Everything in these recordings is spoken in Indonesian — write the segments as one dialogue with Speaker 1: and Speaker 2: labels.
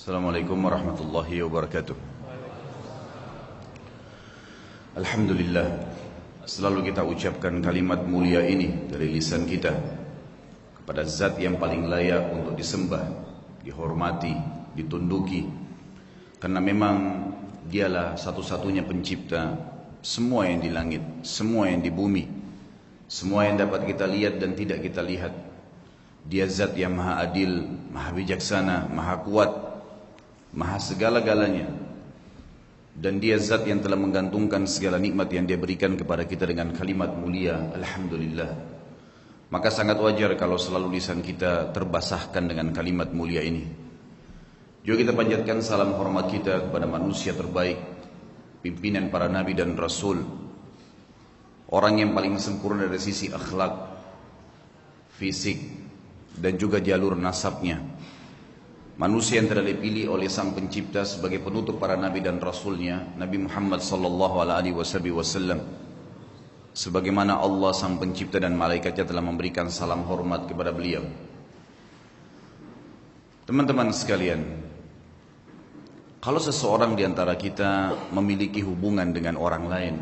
Speaker 1: Assalamualaikum warahmatullahi wabarakatuh. Alhamdulillah, selalu kita ucapkan kalimat mulia ini dari lisan kita kepada zat yang paling layak untuk disembah, dihormati, ditunduki, karena memang dialah satu-satunya pencipta semua yang di langit, semua yang di bumi, semua yang dapat kita lihat dan tidak kita lihat. Dia zat yang maha adil, maha bijaksana, maha kuat, maha segala-galanya. Dan dia zat yang telah menggantungkan segala nikmat yang dia berikan kepada kita dengan kalimat mulia, Alhamdulillah. Maka sangat wajar kalau selalu lisan kita terbasahkan dengan kalimat mulia ini. Juga kita panjatkan salam hormat kita kepada manusia terbaik, pimpinan para nabi dan rasul, orang yang paling sempurna dari sisi akhlak, fisik, dan juga jalur nasabnya. Manusia yang telah dipilih oleh Sang Pencipta sebagai penutup para nabi dan rasulnya, Nabi Muhammad sallallahu alaihi wasallam. Sebagaimana Allah Sang Pencipta dan malaikatnya telah memberikan salam hormat kepada beliau. Teman-teman sekalian, kalau seseorang di antara kita memiliki hubungan dengan orang lain,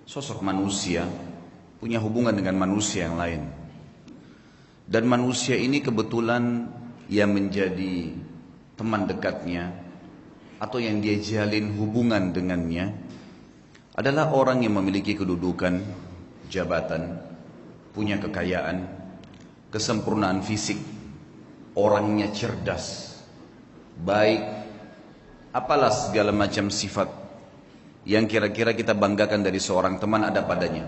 Speaker 1: sosok manusia punya hubungan dengan manusia yang lain, dan manusia ini kebetulan yang menjadi teman dekatnya atau yang dia jalin hubungan dengannya adalah orang yang memiliki kedudukan, jabatan, punya kekayaan, kesempurnaan fisik, orangnya cerdas, baik, apalah segala macam sifat yang kira-kira kita banggakan dari seorang teman ada padanya.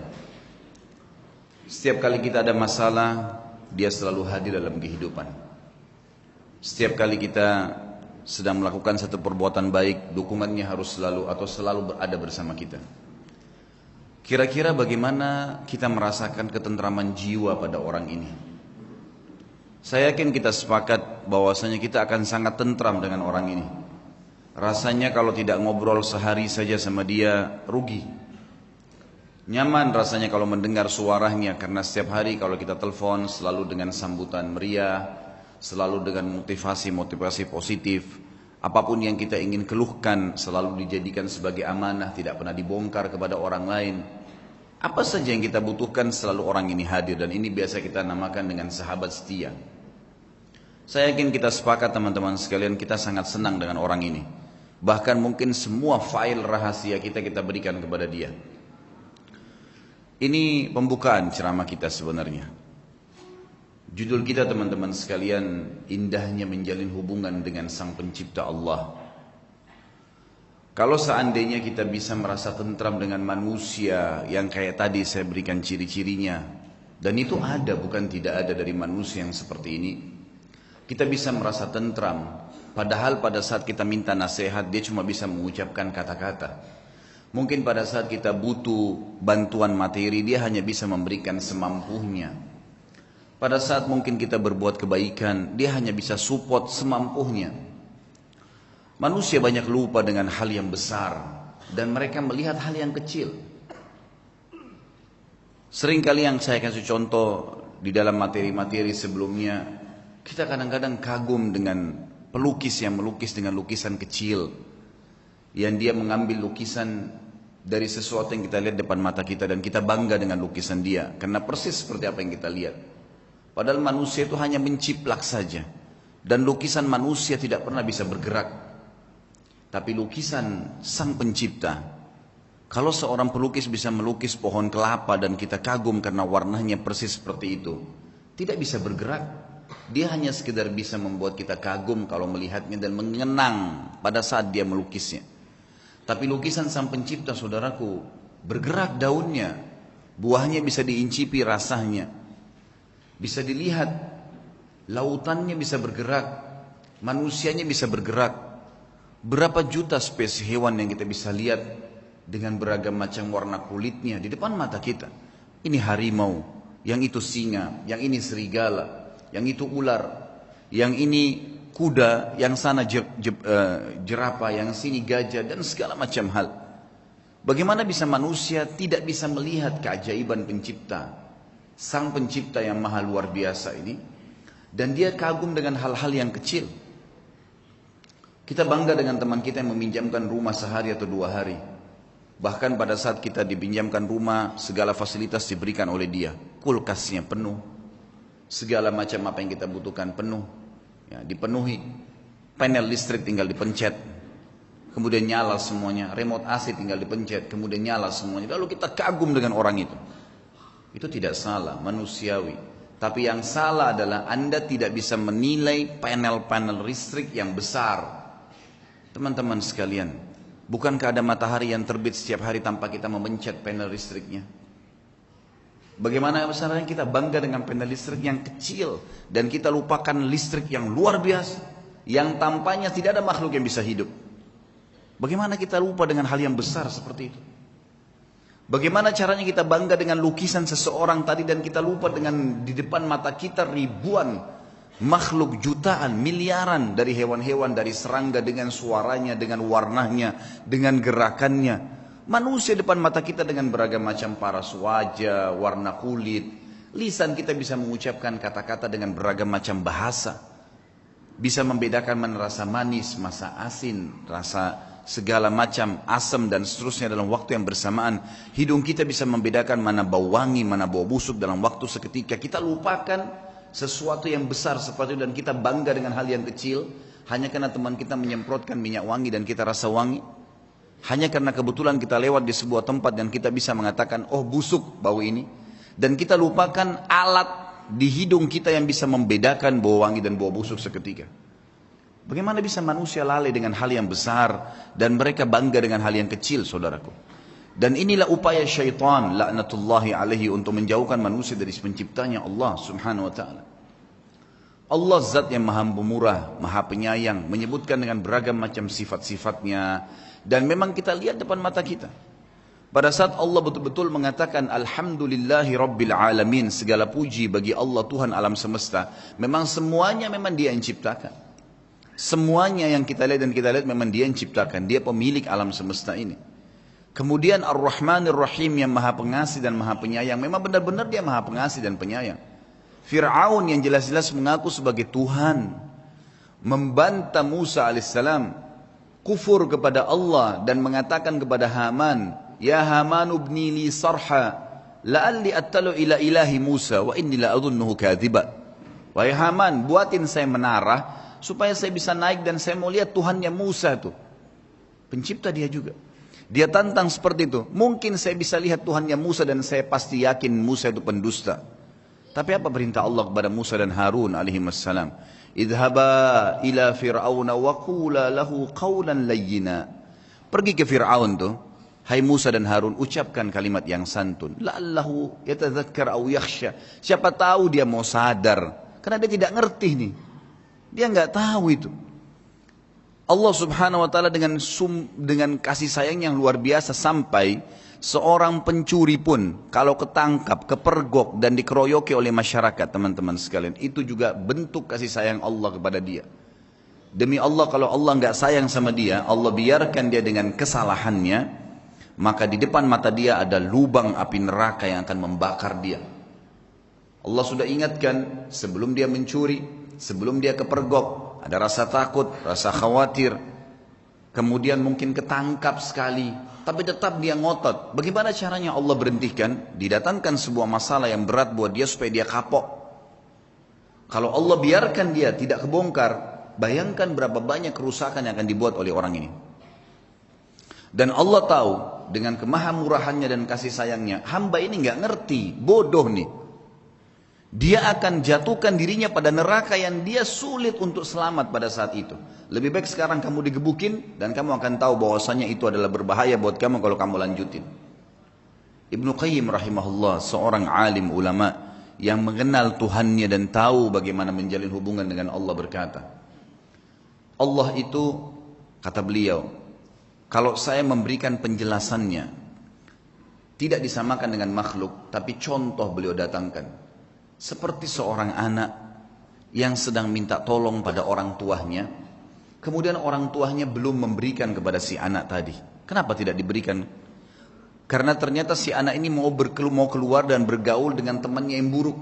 Speaker 1: Setiap kali kita ada masalah, dia selalu hadir dalam kehidupan. Setiap kali kita sedang melakukan satu perbuatan baik, dukungannya harus selalu berada bersama kita. Kira-kira bagaimana kita merasakan ketentraman jiwa pada orang ini? Saya yakin kita sepakat bahwasanya kita akan sangat tentram dengan orang ini. Rasanya kalau tidak ngobrol sehari saja sama dia, rugi. Nyaman rasanya kalau mendengar suaranya, karena setiap hari kalau kita telepon selalu dengan sambutan meriah, selalu dengan motivasi positif. Apapun yang kita ingin keluhkan selalu dijadikan sebagai amanah, tidak pernah dibongkar kepada orang lain. Apa saja yang kita butuhkan selalu orang ini hadir, dan ini biasa kita namakan dengan sahabat setia. Saya yakin kita sepakat teman-teman sekalian, kita sangat senang dengan orang ini. Bahkan mungkin semua file rahasia kita berikan kepada dia. Ini pembukaan ceramah kita sebenarnya. Judul kita teman-teman sekalian, indahnya menjalin hubungan dengan Sang Pencipta Allah. Kalau seandainya kita bisa merasa tentram dengan manusia yang kayak tadi saya berikan ciri-cirinya, dan itu ada, bukan tidak ada dari manusia yang seperti ini, kita bisa merasa tentram. Padahal pada saat kita minta nasihat, dia cuma bisa mengucapkan kata-kata. Mungkin pada saat kita butuh bantuan materi, dia hanya bisa memberikan semampunya. Pada saat mungkin kita berbuat kebaikan, dia hanya bisa support semampunya. Manusia banyak lupa dengan hal yang besar, dan mereka melihat hal yang kecil. Seringkali yang saya kasih contoh di dalam materi-materi sebelumnya, kita kadang-kadang kagum dengan pelukis yang melukis dengan lukisan kecil, yang dia mengambil lukisan dari sesuatu yang kita lihat depan mata kita, dan kita bangga dengan lukisan dia, karena persis seperti apa yang kita lihat. Padahal manusia itu hanya menciplak saja, dan lukisan manusia tidak pernah bisa bergerak. Tapi lukisan Sang Pencipta, kalau seorang pelukis bisa melukis pohon kelapa dan kita kagum karena warnanya persis seperti itu, tidak bisa bergerak. Dia hanya sekedar bisa membuat kita kagum kalau melihatnya dan mengenang pada saat dia melukisnya. Tapi lukisan Sang Pencipta, saudaraku, bergerak daunnya, buahnya bisa diincipi rasanya, bisa dilihat, lautannya bisa bergerak, manusianya bisa bergerak. Berapa juta spesies hewan yang kita bisa lihat dengan beragam macam warna kulitnya di depan mata kita. Ini harimau, yang itu singa, yang ini serigala, yang itu ular, yang ini kuda, yang sana jerapah, yang sini gajah, dan segala macam hal. Bagaimana bisa manusia tidak bisa melihat keajaiban Pencipta, Sang Pencipta yang maha luar biasa ini, dan dia kagum dengan hal-hal yang kecil. Kita bangga dengan teman kita yang meminjamkan rumah sehari atau 2 hari. Bahkan pada saat kita dipinjamkan rumah, segala fasilitas diberikan oleh dia. Kulkasnya penuh, segala macam apa yang kita butuhkan penuh, ya, dipenuhi. Panel listrik tinggal dipencet, kemudian nyala semuanya. Remote AC tinggal dipencet, kemudian nyala semuanya. Lalu kita kagum dengan orang itu. Itu tidak salah, manusiawi. Tapi yang salah adalah Anda tidak bisa menilai panel-panel listrik yang besar. Teman-teman sekalian, bukankah ada matahari yang terbit setiap hari tanpa kita memencet panel listriknya? Bagaimana besarnya kita bangga dengan panel listrik yang kecil dan kita lupakan listrik yang luar biasa, yang tampaknya tidak ada makhluk yang bisa hidup. Bagaimana kita lupa dengan hal yang besar seperti itu? Bagaimana caranya kita bangga dengan lukisan seseorang tadi dan kita lupa dengan di depan mata kita ribuan makhluk, jutaan, miliaran dari hewan-hewan, dari serangga dengan suaranya, dengan warnanya, dengan gerakannya. Manusia depan mata kita dengan beragam macam paras wajah, warna kulit. Lisan kita bisa mengucapkan kata-kata dengan beragam macam bahasa. Bisa membedakan mana rasa manis, rasa asin, rasa segala macam asam dan seterusnya dalam waktu yang bersamaan. Hidung kita bisa membedakan mana bau wangi, mana bau busuk dalam waktu seketika. Kita lupakan sesuatu yang besar seperti itu dan kita bangga dengan hal yang kecil hanya karena teman kita menyemprotkan minyak wangi dan kita rasa wangi. Hanya karena kebetulan kita lewat di sebuah tempat dan kita bisa mengatakan, oh busuk bau ini. Dan kita lupakan alat di hidung kita yang bisa membedakan bau wangi dan bau busuk seketika. Bagaimana bisa manusia lalai dengan hal yang besar dan mereka bangga dengan hal yang kecil, saudaraku. Dan inilah upaya syaitan laknatullahi alaihi untuk menjauhkan manusia dari penciptanya Allah subhanahu wa ta'ala. Allah zat yang maha pemurah, maha penyayang, menyebutkan dengan beragam macam sifat-sifatnya. Dan memang kita lihat depan mata kita. Pada saat Allah betul-betul mengatakan alhamdulillahi rabbil alamin, segala puji bagi Allah Tuhan alam semesta. Memang semuanya memang dia yang ciptakan. Semuanya yang kita lihat dan kita lihat memang dia yang ciptakan. Dia pemilik alam semesta ini. Kemudian Ar-Rahmanir Rahim yang maha pengasih dan maha penyayang. Memang benar-benar dia maha pengasih dan penyayang. Fir'aun yang jelas-jelas mengaku sebagai Tuhan, membantah Musa alaihissalam, kufur kepada Allah dan mengatakan kepada Haman, ya Haman ubni li sarha la'alli attalu ila ilahi Musa wa inni la'adhunnuhu kadhiba. Wahai Haman, buatin saya menara supaya saya bisa naik dan saya mau lihat Tuhannya Musa itu. Pencipta dia juga. Dia tantang seperti itu. Mungkin saya bisa lihat Tuhannya Musa dan saya pasti yakin Musa itu pendusta. Tapi apa perintah Allah kepada Musa dan Harun alaihissalam? Idhaba ila fir'auna wa qula lahu qawlan layyina. Pergi ke Fir'aun tuh. Hai Musa dan Harun, ucapkan kalimat yang santun. La'allahu yatadzakkar aw yakhsha. Siapa tahu dia mau sadar. Karena dia tidak ngerti nih. Dia enggak tahu itu. Allah subhanahu wa ta'ala dengan kasih sayang yang luar biasa sampai seorang pencuri pun kalau ketangkap, kepergok dan dikeroyoki oleh masyarakat, teman-teman sekalian, itu juga bentuk kasih sayang Allah kepada dia. Demi Allah, kalau Allah enggak sayang sama dia, Allah biarkan dia dengan kesalahannya, maka di depan mata dia ada lubang api neraka yang akan membakar dia. Allah sudah ingatkan sebelum dia mencuri, sebelum dia kepergok, ada rasa takut, rasa khawatir. Kemudian mungkin ketangkap sekali. Tapi tetap dia ngotot. Bagaimana caranya Allah berhentikan? Didatangkan sebuah masalah yang berat buat dia supaya dia kapok. Kalau Allah biarkan dia tidak kebongkar, bayangkan berapa banyak kerusakan yang akan dibuat oleh orang ini. Dan Allah tahu dengan kemahamurahannya dan kasih sayangnya, hamba ini nggak ngerti, bodoh nih. Dia akan jatuhkan dirinya pada neraka yang dia sulit untuk selamat pada saat itu. Lebih baik sekarang kamu digebukin dan kamu akan tahu bahwasanya itu adalah berbahaya buat kamu kalau kamu lanjutin. Ibnu Qayyim rahimahullah, seorang alim ulama yang mengenal Tuhannya dan tahu bagaimana menjalin hubungan dengan Allah, berkata, Allah itu, kata beliau, kalau saya memberikan penjelasannya tidak disamakan dengan makhluk, tapi contoh beliau datangkan. Seperti seorang anak yang sedang minta tolong pada orang tuanya, kemudian orang tuanya belum memberikan kepada si anak tadi. Kenapa tidak diberikan? Karena ternyata si anak ini mau keluar dan bergaul dengan temannya yang buruk.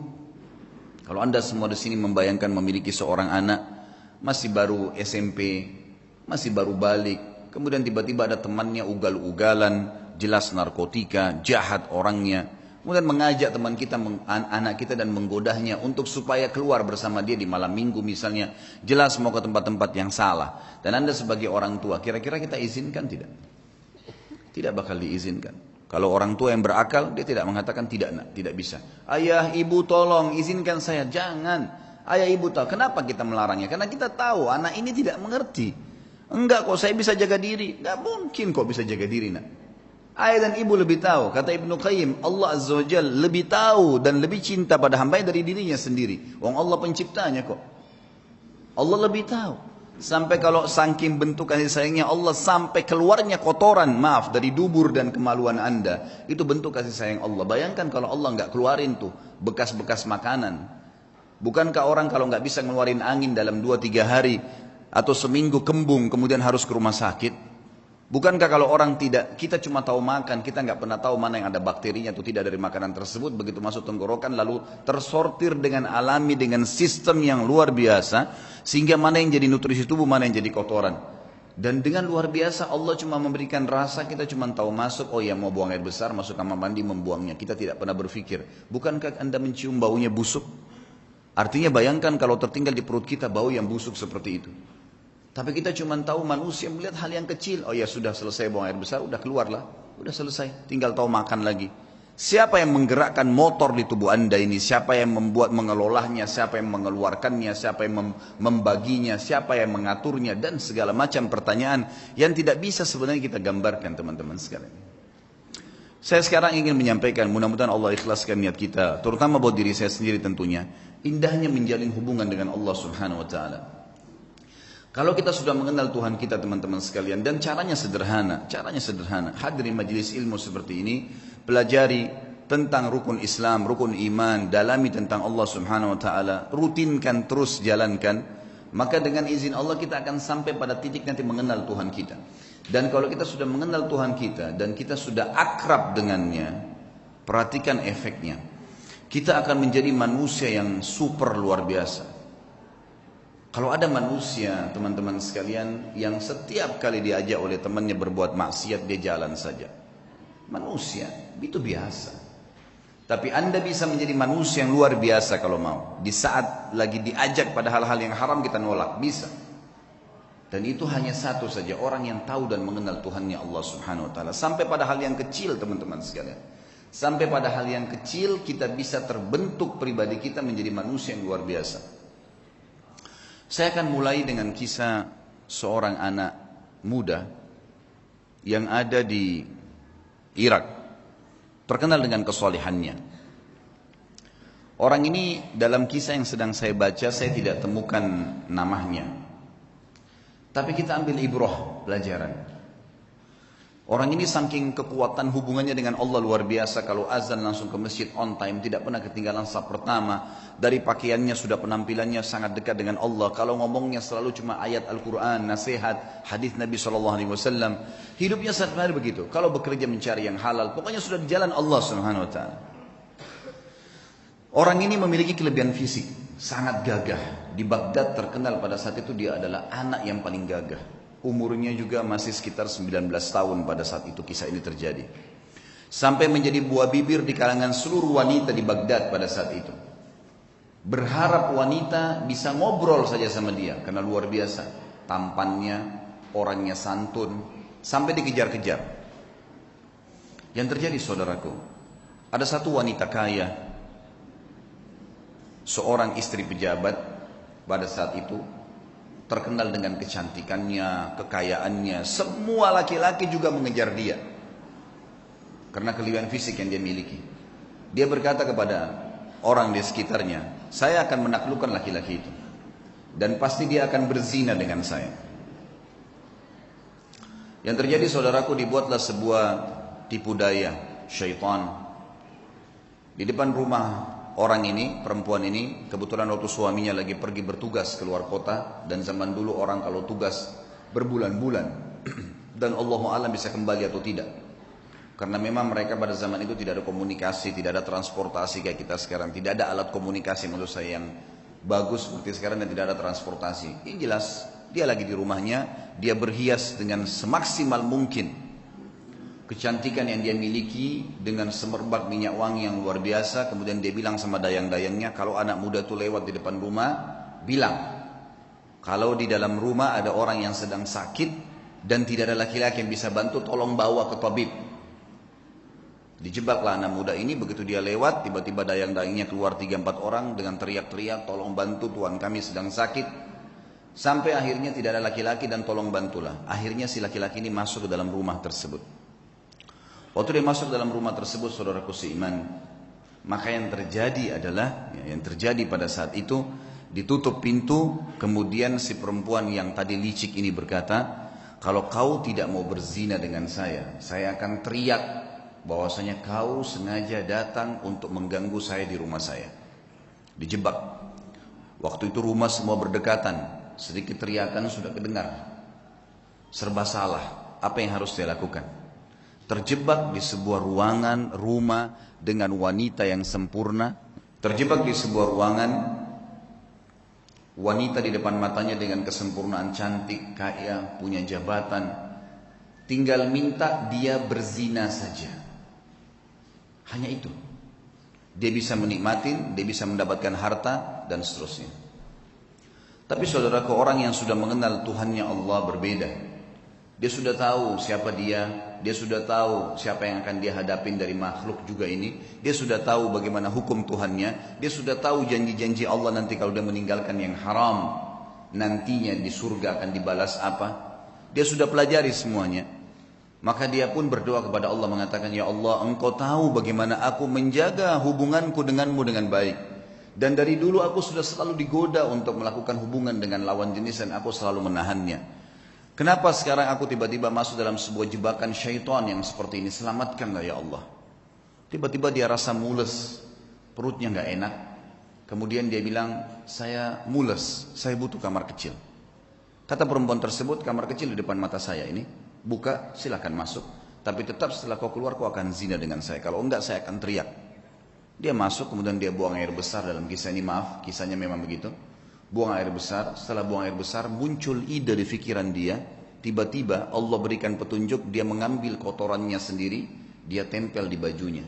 Speaker 1: Kalau anda semua di sini membayangkan memiliki seorang anak masih baru SMP, masih baru balik, kemudian tiba-tiba ada temannya ugal-ugalan, jelas narkotika, jahat orangnya, kemudian mengajak teman kita, anak kita dan menggodahnya untuk supaya keluar bersama dia di malam minggu misalnya, jelas mau ke tempat-tempat yang salah. Dan Anda sebagai orang tua, kira-kira kita izinkan tidak? Tidak bakal diizinkan. Kalau orang tua yang berakal, dia tidak mengatakan tidak nak, tidak bisa. Ayah, ibu tolong izinkan saya. Jangan. Ayah, ibu tahu. Kenapa kita melarangnya? Karena kita tahu anak ini tidak mengerti. Enggak kok, saya bisa jaga diri. Enggak mungkin kok bisa jaga diri nak. Ayah dan ibu lebih tahu. Kata Ibnu Qayyim, Allah Azza wa Jalla lebih tahu dan lebih cinta pada hambanya dari dirinya sendiri. Wong Allah penciptanya kok. Allah lebih tahu. Sampai kalau saking bentuk kasih sayangnya Allah, sampai keluarnya kotoran, maaf, dari dubur dan kemaluan Anda, itu bentuk kasih sayang Allah. Bayangkan kalau Allah nggak keluarin tuh bekas-bekas makanan. Bukankah orang kalau nggak bisa ngeluarin angin dalam 2-3 hari atau seminggu kembung kemudian harus ke rumah sakit? Bukankah kalau orang tidak, kita cuma tahu makan, kita nggak pernah tahu mana yang ada bakterinya atau tidak dari makanan tersebut, begitu masuk tenggorokan lalu tersortir dengan alami, dengan sistem yang luar biasa, sehingga mana yang jadi nutrisi tubuh, mana yang jadi kotoran. Dan dengan luar biasa Allah cuma memberikan rasa, kita cuma tahu masuk, oh ya mau buang air besar, masuk kamar mandi membuangnya, kita tidak pernah berpikir, bukankah Anda mencium baunya busuk? Artinya bayangkan kalau tertinggal di perut kita bau yang busuk seperti itu. Tapi kita cuma tahu manusia melihat hal yang kecil. Oh ya sudah selesai buang air besar, udah keluarlah. Udah selesai, tinggal tahu makan lagi. Siapa yang menggerakkan motor di tubuh Anda ini? Siapa yang membuat mengelolanya? Siapa yang mengeluarkannya? Siapa yang membaginya? Siapa yang mengaturnya? Dan segala macam pertanyaan yang tidak bisa sebenarnya kita gambarkan teman-teman sekalian. Saya sekarang ingin menyampaikan, mudah-mudahan Allah ikhlaskan niat kita, terutama buat diri saya sendiri tentunya. Indahnya menjalin hubungan dengan Allah Subhanahu wa Ta'ala. Kalau kita sudah mengenal Tuhan kita teman-teman sekalian, dan caranya sederhana, hadiri majelis ilmu seperti ini, pelajari tentang rukun Islam, rukun iman, dalami tentang Allah Subhanahu wa Ta'ala, rutinkan terus jalankan, maka dengan izin Allah kita akan sampai pada titik nanti mengenal Tuhan kita. Dan kalau kita sudah mengenal Tuhan kita dan kita sudah akrab dengannya, perhatikan efeknya. Kita akan menjadi manusia yang super luar biasa. Kalau ada manusia, teman-teman sekalian, yang setiap kali diajak oleh temannya berbuat maksiat, dia jalan saja. Manusia, itu biasa. Tapi Anda bisa menjadi manusia yang luar biasa kalau mau. Di saat lagi diajak pada hal-hal yang haram, kita nolak, bisa. Dan itu hanya satu saja, orang yang tahu dan mengenal Tuhannya Allah Subhanahu wa Ta'ala. Sampai pada hal yang kecil, teman-teman sekalian. Sampai pada hal yang kecil, kita bisa terbentuk pribadi kita menjadi manusia yang luar biasa. Saya akan mulai dengan kisah seorang anak muda yang ada di Irak, terkenal dengan kesolehannya. Orang ini dalam kisah yang sedang saya baca, saya tidak temukan namanya. Tapi kita ambil ibrah, pelajaran. Orang ini saking kekuatan hubungannya dengan Allah luar biasa. Kalau azan langsung ke masjid on time, tidak pernah ketinggalan saf pertama. Dari pakaiannya sudah penampilannya sangat dekat dengan Allah. Kalau ngomongnya selalu cuma ayat Al-Quran, nasihat, hadis Nabi SAW. Hidupnya sehari-hari begitu. Kalau bekerja mencari yang halal, pokoknya sudah di jalan Allah Subhanahu wa Ta'ala. Orang ini memiliki kelebihan fisik, sangat gagah. Di Baghdad terkenal pada saat itu dia adalah anak yang paling gagah. Umurnya juga masih sekitar 19 tahun pada saat itu kisah ini terjadi. Sampai menjadi buah bibir di kalangan seluruh wanita di Baghdad pada saat itu. Berharap wanita bisa ngobrol saja sama dia karena luar biasa. Tampannya, orangnya santun, sampai dikejar-kejar. Yang terjadi saudaraku, ada satu wanita kaya, seorang istri pejabat pada saat itu, terkenal dengan kecantikannya, kekayaannya. Semua laki-laki juga mengejar dia karena kelebihan fisik yang dia miliki. Dia berkata kepada orang di sekitarnya, saya akan menaklukkan laki-laki itu dan pasti dia akan berzina dengan saya. Yang terjadi saudaraku, dibuatlah sebuah tipu daya syaitan di depan rumah orang ini, perempuan ini. Kebetulan waktu suaminya lagi pergi bertugas keluar kota, dan zaman dulu orang kalau tugas berbulan-bulan dan Allahu a'lam bisa kembali atau tidak, karena memang mereka pada zaman itu tidak ada komunikasi, tidak ada transportasi kayak kita sekarang, tidak ada alat komunikasi menurut saya yang bagus seperti sekarang, dan tidak ada transportasi. Ini jelas Dia lagi di rumahnya, dia berhias dengan semaksimal mungkin. Kecantikan yang dia miliki dengan semerbak minyak wangi yang luar biasa. Kemudian dia bilang sama dayang-dayangnya, kalau anak muda itu lewat di depan rumah, bilang, kalau di dalam rumah ada orang yang sedang sakit dan tidak ada laki-laki yang bisa bantu, tolong bawa ke tabib. Dijebaklah anak muda ini, begitu dia lewat, tiba-tiba dayang-dayangnya keluar 3-4 orang dengan teriak-teriak, tolong bantu, tuan kami sedang sakit. Sampai akhirnya tidak ada laki-laki dan tolong bantulah. Akhirnya si laki-laki ini masuk ke dalam rumah tersebut. Waktu dia masuk dalam rumah tersebut, saudaraku seiman, maka yang terjadi adalah, yang terjadi pada saat itu, ditutup pintu, kemudian si perempuan yang tadi licik ini berkata, kalau kau tidak mau berzina dengan saya akan teriak bahwasanya kau sengaja datang untuk mengganggu saya di rumah saya. Dijebak. Waktu itu rumah semua berdekatan, sedikit teriakan sudah kedengar. Serba salah, apa yang harus dia lakukan? Terjebak di sebuah ruangan rumah dengan wanita yang sempurna. Terjebak di sebuah ruangan, wanita di depan matanya dengan kesempurnaan, cantik, kaya, punya jabatan. Tinggal minta dia berzina saja. Hanya itu. Dia bisa menikmati, dia bisa mendapatkan harta dan seterusnya. Tapi saudaraku, orang yang sudah mengenal Tuhannya Allah berbeda. Dia sudah tahu siapa dia sudah tahu siapa yang akan dia hadapin dari makhluk juga ini. Dia sudah tahu bagaimana hukum Tuhannya. Dia sudah tahu janji-janji Allah nanti kalau dia meninggalkan yang haram, nantinya di surga akan dibalas apa. Dia sudah pelajari semuanya. Maka dia pun berdoa kepada Allah mengatakan, ya Allah, engkau tahu bagaimana aku menjaga hubunganku denganmu dengan baik. Dan dari dulu aku sudah selalu digoda untuk melakukan hubungan dengan lawan jenis dan aku selalu menahannya. Kenapa sekarang aku tiba-tiba masuk dalam sebuah jebakan syaitan yang seperti ini? Selamatkanlah ya Allah. Tiba-tiba dia rasa mules, perutnya gak enak. Kemudian dia bilang, saya mules, saya butuh kamar kecil. Kata perempuan tersebut, kamar kecil di depan mata saya ini, buka, silakan masuk. Tapi tetap setelah kau keluar, kau akan zina dengan saya. Kalau enggak, saya akan teriak. Dia masuk, kemudian dia buang air besar dalam kisah ini. Maaf, kisahnya memang begitu. Buang air besar, setelah buang air besar muncul ide di pikiran dia. Tiba-tiba Allah berikan petunjuk, dia mengambil kotorannya sendiri, dia tempel di bajunya.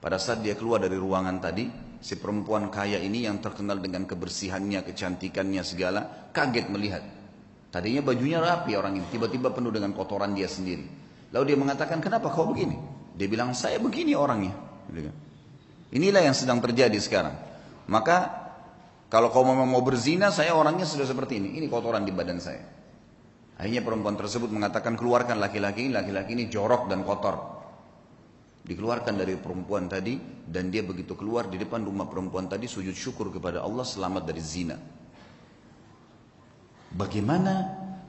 Speaker 1: Pada saat dia keluar dari ruangan tadi, si perempuan kaya ini yang terkenal dengan kebersihannya, kecantikannya segala, kaget melihat. Tadinya bajunya rapi orang ini, tiba-tiba penuh dengan kotoran dia sendiri. Lalu dia mengatakan, kenapa kau begini? Dia bilang, saya begini orangnya. Inilah yang sedang terjadi sekarang. Maka kalau kau memang mau berzina, saya orangnya sudah seperti ini. Ini kotoran di badan saya. Akhirnya perempuan tersebut mengatakan, keluarkan laki-laki ini jorok dan kotor. Dikeluarkan dari perempuan tadi, dan dia begitu keluar di depan rumah perempuan tadi, sujud syukur kepada Allah, selamat dari zina. Bagaimana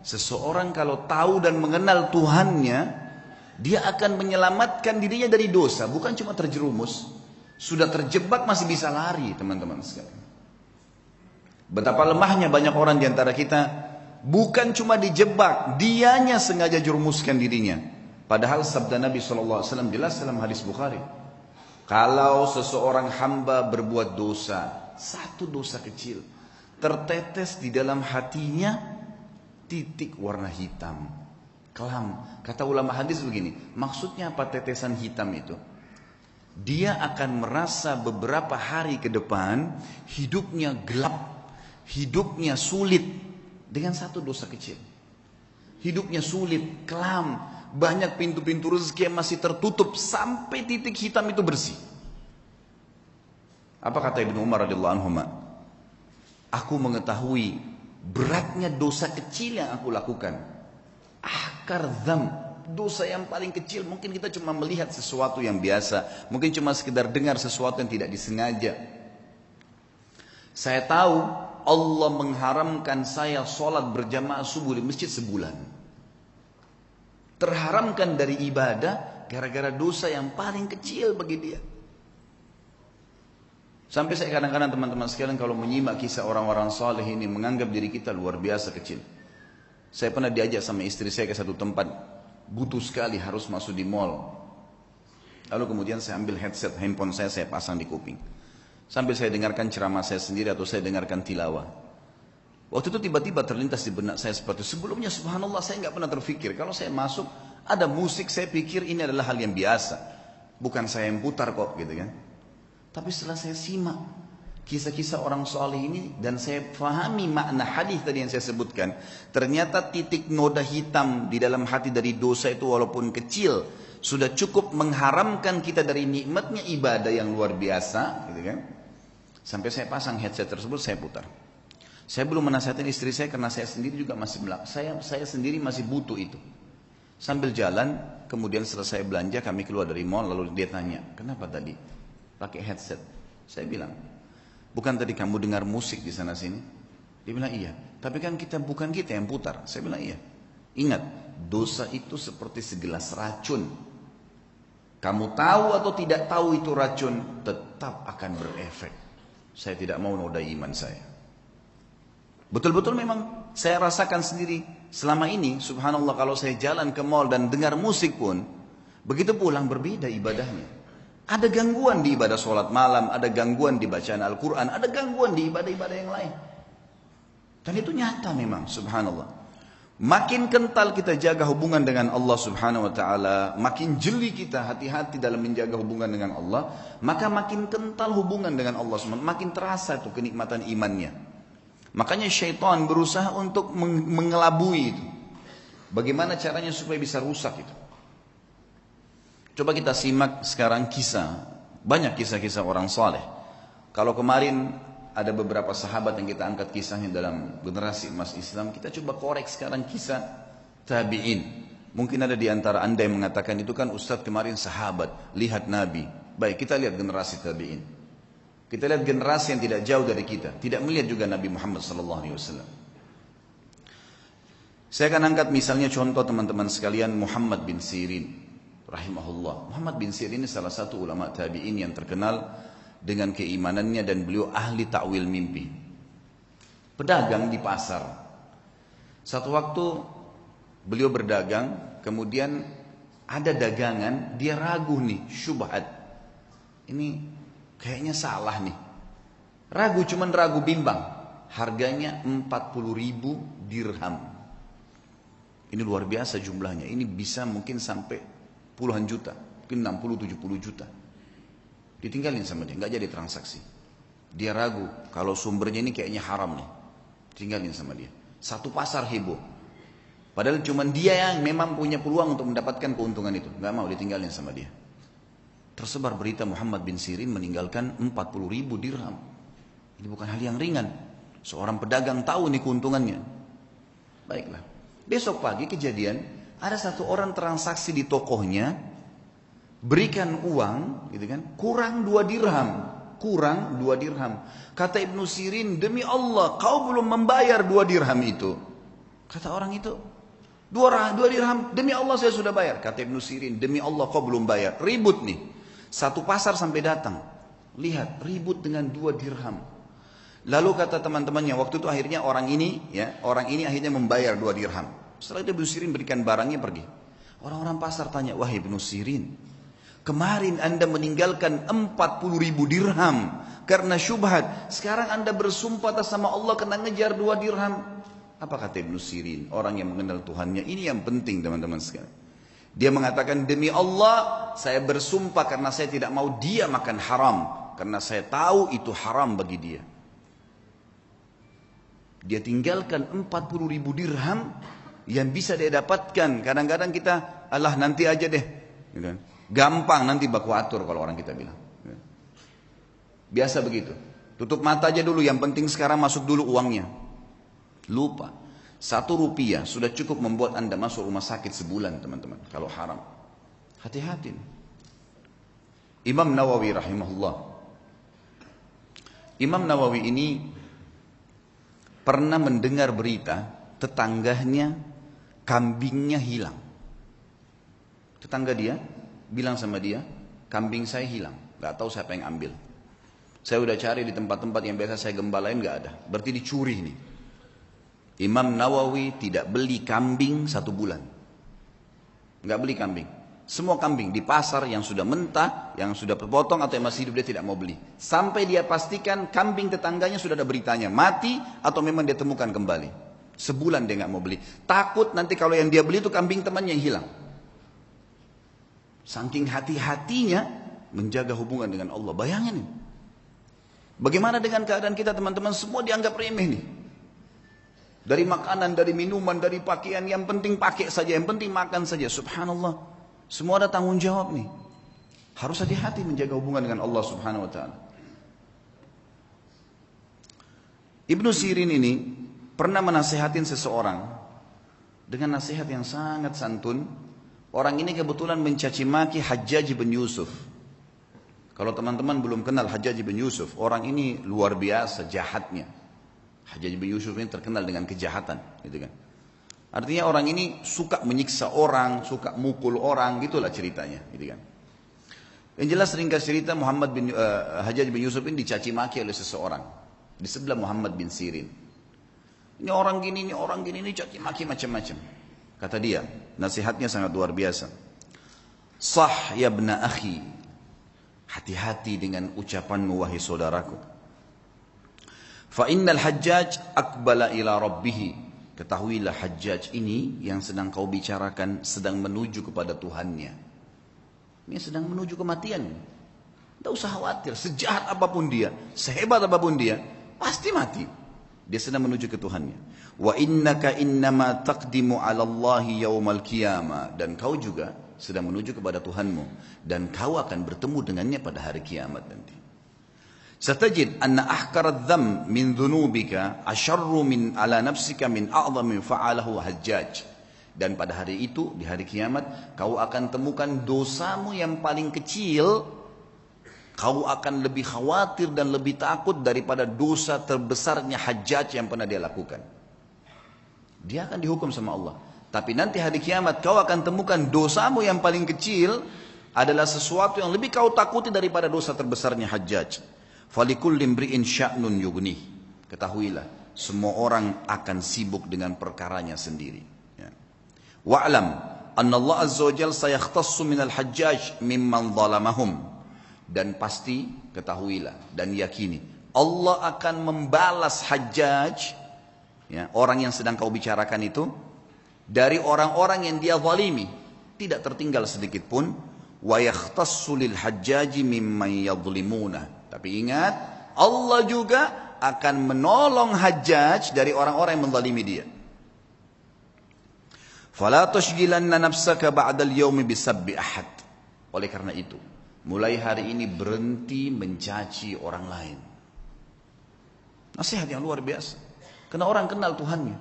Speaker 1: seseorang kalau tahu dan mengenal Tuhannya, dia akan menyelamatkan dirinya dari dosa. Bukan cuma terjerumus, sudah terjebak masih bisa lari, teman-teman sekalian. Betapa lemahnya banyak orang di antara kita, bukan cuma dijebak, dianya sengaja jerumuskan dirinya. Padahal sabda Nabi SAW jelas dalam hadis Bukhari. Kalau seseorang hamba berbuat dosa, satu dosa kecil, tertetes di dalam hatinya titik warna hitam, kelam. Kata ulama hadis begini, maksudnya apa tetesan hitam itu? Dia akan merasa beberapa hari ke depan hidupnya gelap, hidupnya sulit dengan satu dosa kecil. Hidupnya sulit, kelam, banyak pintu-pintu rezeki yang masih tertutup sampai titik hitam itu bersih. Apa kata Ibnu Umar radhiyallahu anhu? Aku mengetahui beratnya dosa kecil yang aku lakukan. Ahkar dzam, dosa yang paling kecil. Mungkin kita cuma melihat sesuatu yang biasa, mungkin cuma sekedar dengar sesuatu yang tidak disengaja. Saya tahu Allah mengharamkan saya sholat berjamaah subuh di masjid sebulan. Terharamkan dari ibadah gara-gara dosa yang paling kecil bagi dia. Sampai saya kadang-kadang teman-teman sekalian kalau menyimak kisah orang-orang saleh ini menganggap diri kita luar biasa kecil. Saya pernah diajak sama istri saya ke satu tempat, butuh sekali harus masuk di mall. Lalu kemudian saya ambil headset handphone saya pasang di kuping. Sambil saya dengarkan ceramah saya sendiri atau saya dengarkan tilawah. Waktu itu tiba-tiba terlintas di benak saya seperti itu. Sebelumnya subhanallah saya nggak pernah terfikir. Kalau saya masuk ada musik saya pikir ini adalah hal yang biasa. Bukan saya yang putar kok gitu kan. Tapi setelah saya simak kisah-kisah orang saleh ini dan saya fahami makna hadis tadi yang saya sebutkan, ternyata titik noda hitam di dalam hati dari dosa itu walaupun kecil sudah cukup mengharamkan kita dari nikmatnya ibadah yang luar biasa, gitu kan? Sampai saya pasang headset tersebut, saya putar. Saya belum menasihatkan istri saya karena saya sendiri juga masih saya sendiri masih butuh itu. Sambil jalan, kemudian selesai belanja kami keluar dari mall lalu dia tanya, "Kenapa tadi pakai headset?" Saya bilang, "Bukan tadi kamu dengar musik di sana sini?" Dia bilang, "Iya." "Tapi kan bukan kita yang putar." Saya bilang, "Iya." Ingat, dosa itu seperti segelas racun. Kamu tahu atau tidak tahu itu racun, tetap akan berefek. Saya tidak mau nodai iman saya. Betul-betul memang saya rasakan sendiri selama ini, subhanallah, kalau saya jalan ke mall dan dengar musik pun, begitu pulang berbeda ibadahnya. Ada gangguan di ibadah sholat malam, ada gangguan di bacaan Al-Quran, ada gangguan di ibadah-ibadah yang lain. Dan itu nyata memang, subhanallah. Makin kental kita jaga hubungan dengan Allah subhanahu wa ta'ala, makin jeli kita hati-hati dalam menjaga hubungan dengan Allah, maka makin kental hubungan dengan Allah subhanahu wa ta'ala, makin terasa tuh kenikmatan imannya. Makanya syaitan berusaha untuk mengelabui itu. Bagaimana caranya supaya bisa rusak itu? Coba kita simak sekarang kisah. Banyak kisah-kisah orang saleh. Kalau kemarin ada beberapa sahabat yang kita angkat kisahnya dalam generasi emas Islam, kita coba korek sekarang kisah tabi'in. Mungkin ada di antara anda yang mengatakan itu kan Ustadz kemarin sahabat, lihat Nabi. Baik, kita lihat generasi tabi'in. Kita lihat generasi yang tidak jauh dari kita, tidak melihat juga Nabi Muhammad SAW. Saya akan angkat misalnya contoh teman-teman sekalian Muhammad bin Sirin, rahimahullah. Muhammad bin Sirin ini salah satu ulama tabi'in yang terkenal dengan keimanannya dan beliau ahli takwil mimpi. Pedagang di pasar. Satu waktu beliau berdagang, kemudian ada dagangan, dia ragu nih, syubhat. Ini kayaknya salah nih. Ragu, cuman ragu bimbang. Harganya 40.000 dirham. Ini luar biasa jumlahnya. Ini bisa mungkin sampai puluhan juta. Mungkin 60-70 juta. Ditinggalin sama dia, nggak jadi transaksi. Dia ragu, kalau sumbernya ini kayaknya haram nih. Tinggalin sama dia. Satu pasar heboh. Padahal cuman dia yang memang punya peluang untuk mendapatkan keuntungan itu. Nggak mau, ditinggalin sama dia. Tersebar berita Muhammad bin Sirin meninggalkan 40.000 dirham. Ini bukan hal yang ringan. Seorang pedagang tahu nih keuntungannya. Baiklah. Besok pagi kejadian, ada satu orang transaksi di tokohnya, berikan uang, gitu kan, kurang 2 dirham. Kurang 2 dirham. Kata Ibnu Sirin, demi Allah, kau belum membayar 2 dirham itu. Kata orang itu, 2 dirham, demi Allah saya sudah bayar. Kata Ibnu Sirin, demi Allah kau belum bayar. Ribut nih. Satu pasar sampai datang. Lihat, ribut dengan 2 dirham. Lalu kata teman-temannya, waktu itu akhirnya orang ini akhirnya membayar 2 dirham. Setelah itu Ibnu Sirin berikan barangnya pergi. Orang-orang pasar tanya, wahai Ibnu Sirin, kemarin anda meninggalkan 40.000 dirham karena syubhat. Sekarang anda bersumpah atas sama Allah kena ngejar 2 dirham. Apa kata Ibnu Sirin? Orang yang mengenal Tuhannya. Ini yang penting teman-teman sekalian. Dia mengatakan, demi Allah saya bersumpah karena saya tidak mau dia makan haram. Karena saya tahu itu haram bagi dia. Dia tinggalkan 40.000 dirham yang bisa dia dapatkan. Kadang-kadang kita, Allah nanti aja deh. Gampang nanti baku atur kalau orang kita bilang. Biasa begitu. Tutup mata aja dulu, yang penting sekarang masuk dulu uangnya. Lupa. 1 rupiah sudah cukup membuat anda masuk rumah sakit sebulan teman-teman. Kalau haram. Hati-hati. Imam Nawawi rahimahullah. Imam Nawawi ini pernah mendengar berita tetangganya kambingnya hilang. Tetangga dia bilang sama dia, kambing saya hilang. Gak tahu siapa yang ambil. Saya udah cari di tempat-tempat yang biasa saya gembalain gak ada. Berarti dicuri nih. Imam Nawawi tidak beli kambing 1 bulan. Nggak beli kambing. Semua kambing di pasar yang sudah mentah, yang sudah terpotong atau yang masih hidup dia tidak mau beli. Sampai dia pastikan kambing tetangganya sudah ada beritanya, mati atau memang dia temukan kembali. Sebulan dia nggak mau beli. Takut nanti kalau yang dia beli itu kambing temannya yang hilang. Saking hati-hatinya menjaga hubungan dengan Allah. Bayangin nih. Bagaimana dengan keadaan kita teman-teman? Semua dianggap remeh nih. Dari makanan, dari minuman, dari pakaian, yang penting pakai saja, yang penting makan saja. Subhanallah. Semua ada tanggung jawab nih. Harus hati-hati menjaga hubungan dengan Allah Subhanahu wa taala. Ibnu Sirin ini pernah menasihatin seseorang dengan nasihat yang sangat santun. Orang ini kebetulan mencaci maki Hajjaj bin Yusuf. Kalau teman-teman belum kenal Hajjaj bin Yusuf, orang ini luar biasa jahatnya. Hajjaj bin Yusuf ini terkenal dengan kejahatan, gitu kan. Artinya orang ini suka menyiksa orang, suka mukul orang, gitulah ceritanya, gitu kan. Yang jelas ringkas cerita Hajjaj bin Yusuf ini dicaci maki oleh seseorang di sebelah Muhammad bin Sirin. Ini orang gini, ini caci maki macam-macam. Kata dia, nasihatnya sangat luar biasa. Sah ya bna akhi, hati-hati dengan ucapanmu wahai saudaraku. Fa innal Hajjaj aqbala ila rabbih. Ketahuilah Hajjaj ini yang sedang kau bicarakan sedang menuju kepada Tuhannya. Ini sedang menuju kematian. Tidak usah khawatir, sejahat apapun dia, sehebat apapun dia, pasti mati. Dia sedang menuju ke Tuhannya. Wa innaka innama taqdimu 'ala Allahi yaumal qiyamah, dan kau juga sedang menuju kepada Tuhanmu dan kau akan bertemu dengannya pada hari kiamat nanti. Satajid anna ahkaradz dzam min dzunubika asyarru min ala nafsika min a'zami fa'alahu Hajjaj. Dan pada hari itu, di hari kiamat, kau akan temukan dosamu yang paling kecil, kau akan lebih khawatir dan lebih takut daripada dosa terbesarnya Hajjaj yang pernah dia lakukan. Dia akan dihukum sama Allah. Tapi nanti hari kiamat kau akan temukan dosamu yang paling kecil adalah sesuatu yang lebih kau takuti daripada dosa terbesarnya Hajjaj. Falikulli imri'in sya'nun yughnih. Ketahuilah, semua orang akan sibuk dengan perkaranya sendiri. Ya. Wa'lam anna Allah azza wa jalla sayakhtassu minal Hajjaj mimman zalamahum. Dan pasti ketahuilah dan yakini Allah akan membalas Hajjaj, ya, orang yang sedang kau bicarakan itu, dari orang-orang yang dia zalimi, tidak tertinggal sedikit pun. Wa yakhtassu lil Hajjaji mimman yadhlimuna. Tapi ingat, Allah juga akan menolong Hajjaj dari orang-orang yang menzalimi dia. Fala tushghilanna nafsaka ba'dal yaumi bisabbi ahad. Oleh karena itu, mulai hari ini berhenti mencaci orang lain. Nasihat yang luar biasa. Karena orang kenal Tuhannya.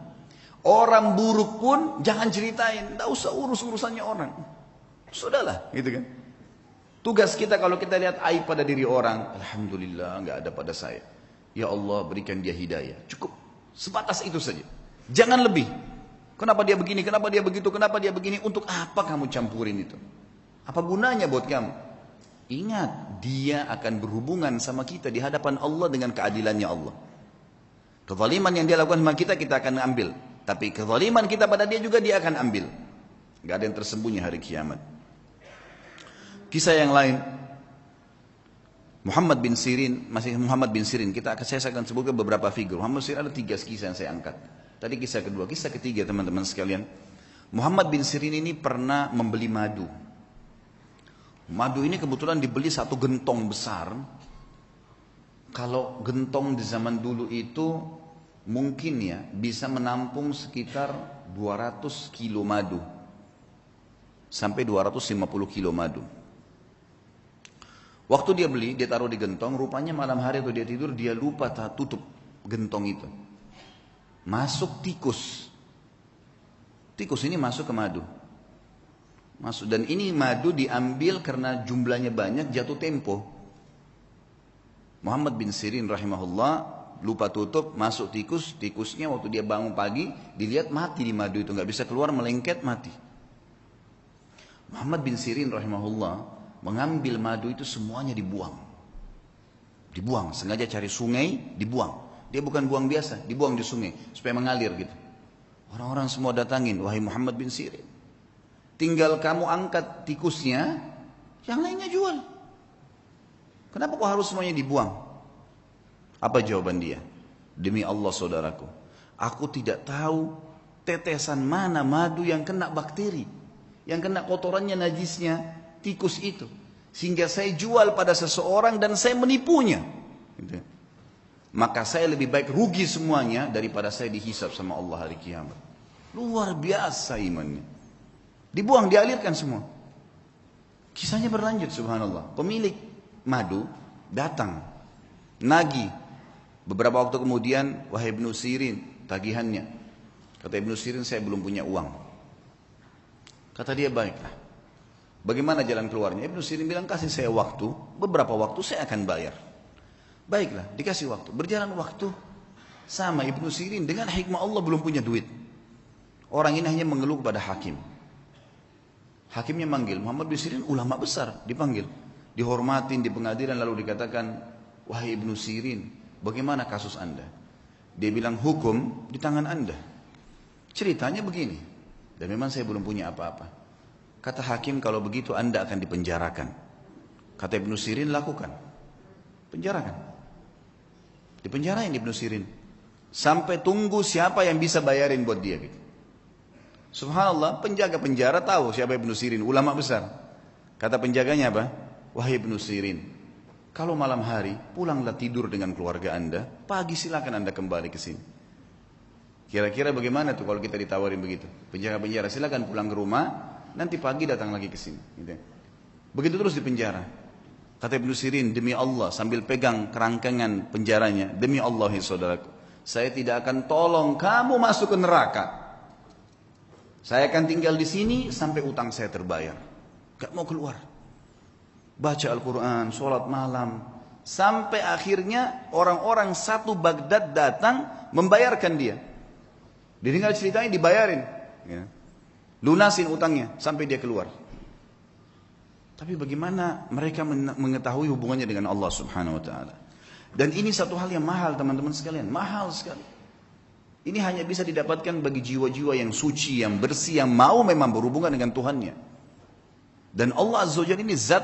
Speaker 1: Orang buruk pun jangan ceritain, tidak usah urus-urusannya orang. Sudahlah, gitu kan. Tugas kita kalau kita lihat aib pada diri orang, alhamdulillah nggak ada pada saya. Ya Allah berikan dia hidayah. Cukup, sebatas itu saja. Jangan lebih. Kenapa dia begini, kenapa dia begitu, kenapa dia begini. Untuk apa kamu campurin itu? Apa gunanya buat kamu? Ingat, dia akan berhubungan sama kita di hadapan Allah dengan keadilannya Allah. Kezaliman yang dia lakukan sama kita, kita akan ambil. Tapi kezaliman kita pada dia juga dia akan ambil. Gak ada yang tersembunyi hari kiamat. Kisah yang lain, Muhammad bin Sirin, saya akan sebutkan beberapa figur. Muhammad bin Sirin ada 3 kisah yang saya angkat. Tadi kisah kedua, kisah ketiga teman-teman sekalian. Muhammad bin Sirin ini pernah membeli madu. Madu ini kebetulan dibeli 1 gentong besar. Kalau gentong di zaman dulu itu mungkin ya bisa menampung sekitar 200 kilo madu. Sampai 250 kilo madu. Waktu dia beli, dia taruh di gentong, rupanya malam hari atau dia tidur, dia lupa tutup gentong itu. Masuk tikus. Tikus ini masuk ke madu. Masuk, dan ini madu diambil karena jumlahnya banyak, jatuh tempo. Muhammad bin Sirin rahimahullah lupa tutup, masuk tikus, tikusnya waktu dia bangun pagi, dilihat mati di madu itu, nggak bisa keluar, melengket, mati. Muhammad bin Sirin rahimahullah mengambil madu itu semuanya dibuang. Dibuang, sengaja cari sungai, dibuang. Dia bukan buang biasa, dibuang di sungai supaya mengalir gitu. Orang-orang semua datangin, wahai Muhammad bin Sirin, Tinggal kamu angkat tikusnya, yang lainnya jual. Kenapa kok harus semuanya dibuang? Apa jawaban dia? Demi Allah saudaraku, aku tidak tahu tetesan mana madu yang kena bakteri, yang kena kotorannya, najisnya tikus itu, sehingga saya jual pada seseorang dan saya menipunya. Gitu. Maka saya lebih baik rugi semuanya daripada saya dihisab sama Allah hari kiamat. Luar biasa imannya. Dibuang, dialirkan semua. Kisahnya berlanjut, subhanallah. Pemilik madu datang, nagih. Beberapa waktu kemudian, wahai Ibnu Sirin, tagihannya. Kata Ibnu Sirin, saya belum punya uang. Kata dia, baiklah. Bagaimana jalan keluarnya? Ibnu Sirin bilang, kasih saya waktu, beberapa waktu saya akan bayar. Baiklah, dikasih waktu. Berjalan waktu, sama Ibnu Sirin dengan hikmah Allah belum punya duit. Orang ini hanya mengeluh kepada hakim. Hakimnya manggil, Muhammad bin Sirin ulama besar, dipanggil. Dihormatin di pengadilan, lalu dikatakan, wahai Ibnu Sirin, bagaimana kasus anda? Dia bilang, hukum di tangan anda. Ceritanya begini, dan memang saya belum punya apa-apa. Kata hakim, kalau begitu anda akan dipenjarakan. Kata Ibnu Sirin, lakukan. Penjarakan. Dipenjarain Ibnu Sirin. Sampai tunggu siapa yang bisa bayarin buat dia. Gitu. Subhanallah, penjaga penjara tahu siapa Ibnu Sirin, ulama besar. Kata penjaganya apa? Wahai Ibnu Sirin, kalau malam hari pulanglah tidur dengan keluarga anda, pagi silakan anda kembali ke sini. Kira-kira bagaimana tuh kalau kita ditawarin begitu? Penjaga penjara, silakan pulang ke rumah, nanti pagi datang lagi ke sini. Gitu. Begitu terus di penjara. Kata Ibnu Sirin, demi Allah, sambil pegang kerangkangan penjaranya, demi Allah ya saudaraku, saya tidak akan tolong kamu masuk ke neraka. Saya akan tinggal di sini sampai utang saya terbayar. Gak mau keluar. Baca Al-Quran, sholat malam. Sampai akhirnya orang-orang satu Baghdad datang membayarkan dia. Didengar ceritanya dibayarin. Ya. Lunasin utangnya sampai dia keluar. Tapi bagaimana mereka mengetahui hubungannya dengan Allah subhanahu wa ta'ala. Dan ini satu hal yang mahal teman-teman sekalian. Mahal sekali. Ini hanya bisa didapatkan bagi jiwa-jiwa yang suci, yang bersih, yang mau memang berhubungan dengan Tuhannya. Dan Allah Azza wa Jalla ini zat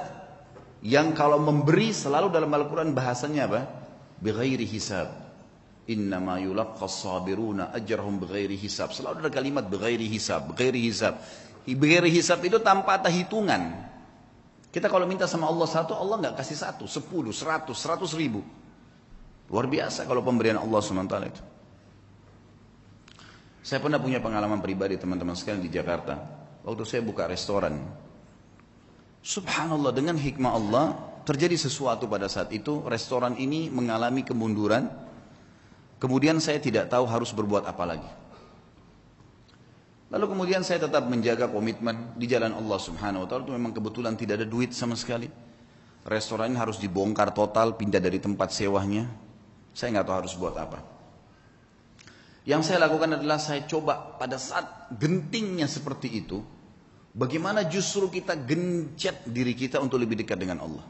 Speaker 1: yang kalau memberi selalu dalam Al-Quran bahasanya apa? Bighairi hisab. Innama yulaqqas sabiruna ajrahum bighairi hisab. Selalu ada kalimat bighairi hisab, bighairi hisab. Bighairi hisab itu tanpa ada hitungan. Kita kalau minta sama Allah satu, Allah nggak kasih satu, 10, 100, 100 ribu. Luar biasa kalau pemberian Allah SWT itu. Saya pernah punya pengalaman pribadi teman-teman sekalian di Jakarta. Waktu saya buka restoran. Subhanallah, dengan hikmah Allah terjadi sesuatu pada saat itu. Restoran ini mengalami kemunduran. Kemudian saya tidak tahu harus berbuat apa lagi. Lalu kemudian saya tetap menjaga komitmen di jalan Allah subhanahu wa ta'ala. Itu memang kebetulan tidak ada duit sama sekali. Restoran ini harus dibongkar total, pindah dari tempat sewanya. Saya nggak tahu harus buat apa. Yang saya lakukan adalah saya coba pada saat gentingnya seperti itu, bagaimana justru kita gencet diri kita untuk lebih dekat dengan Allah.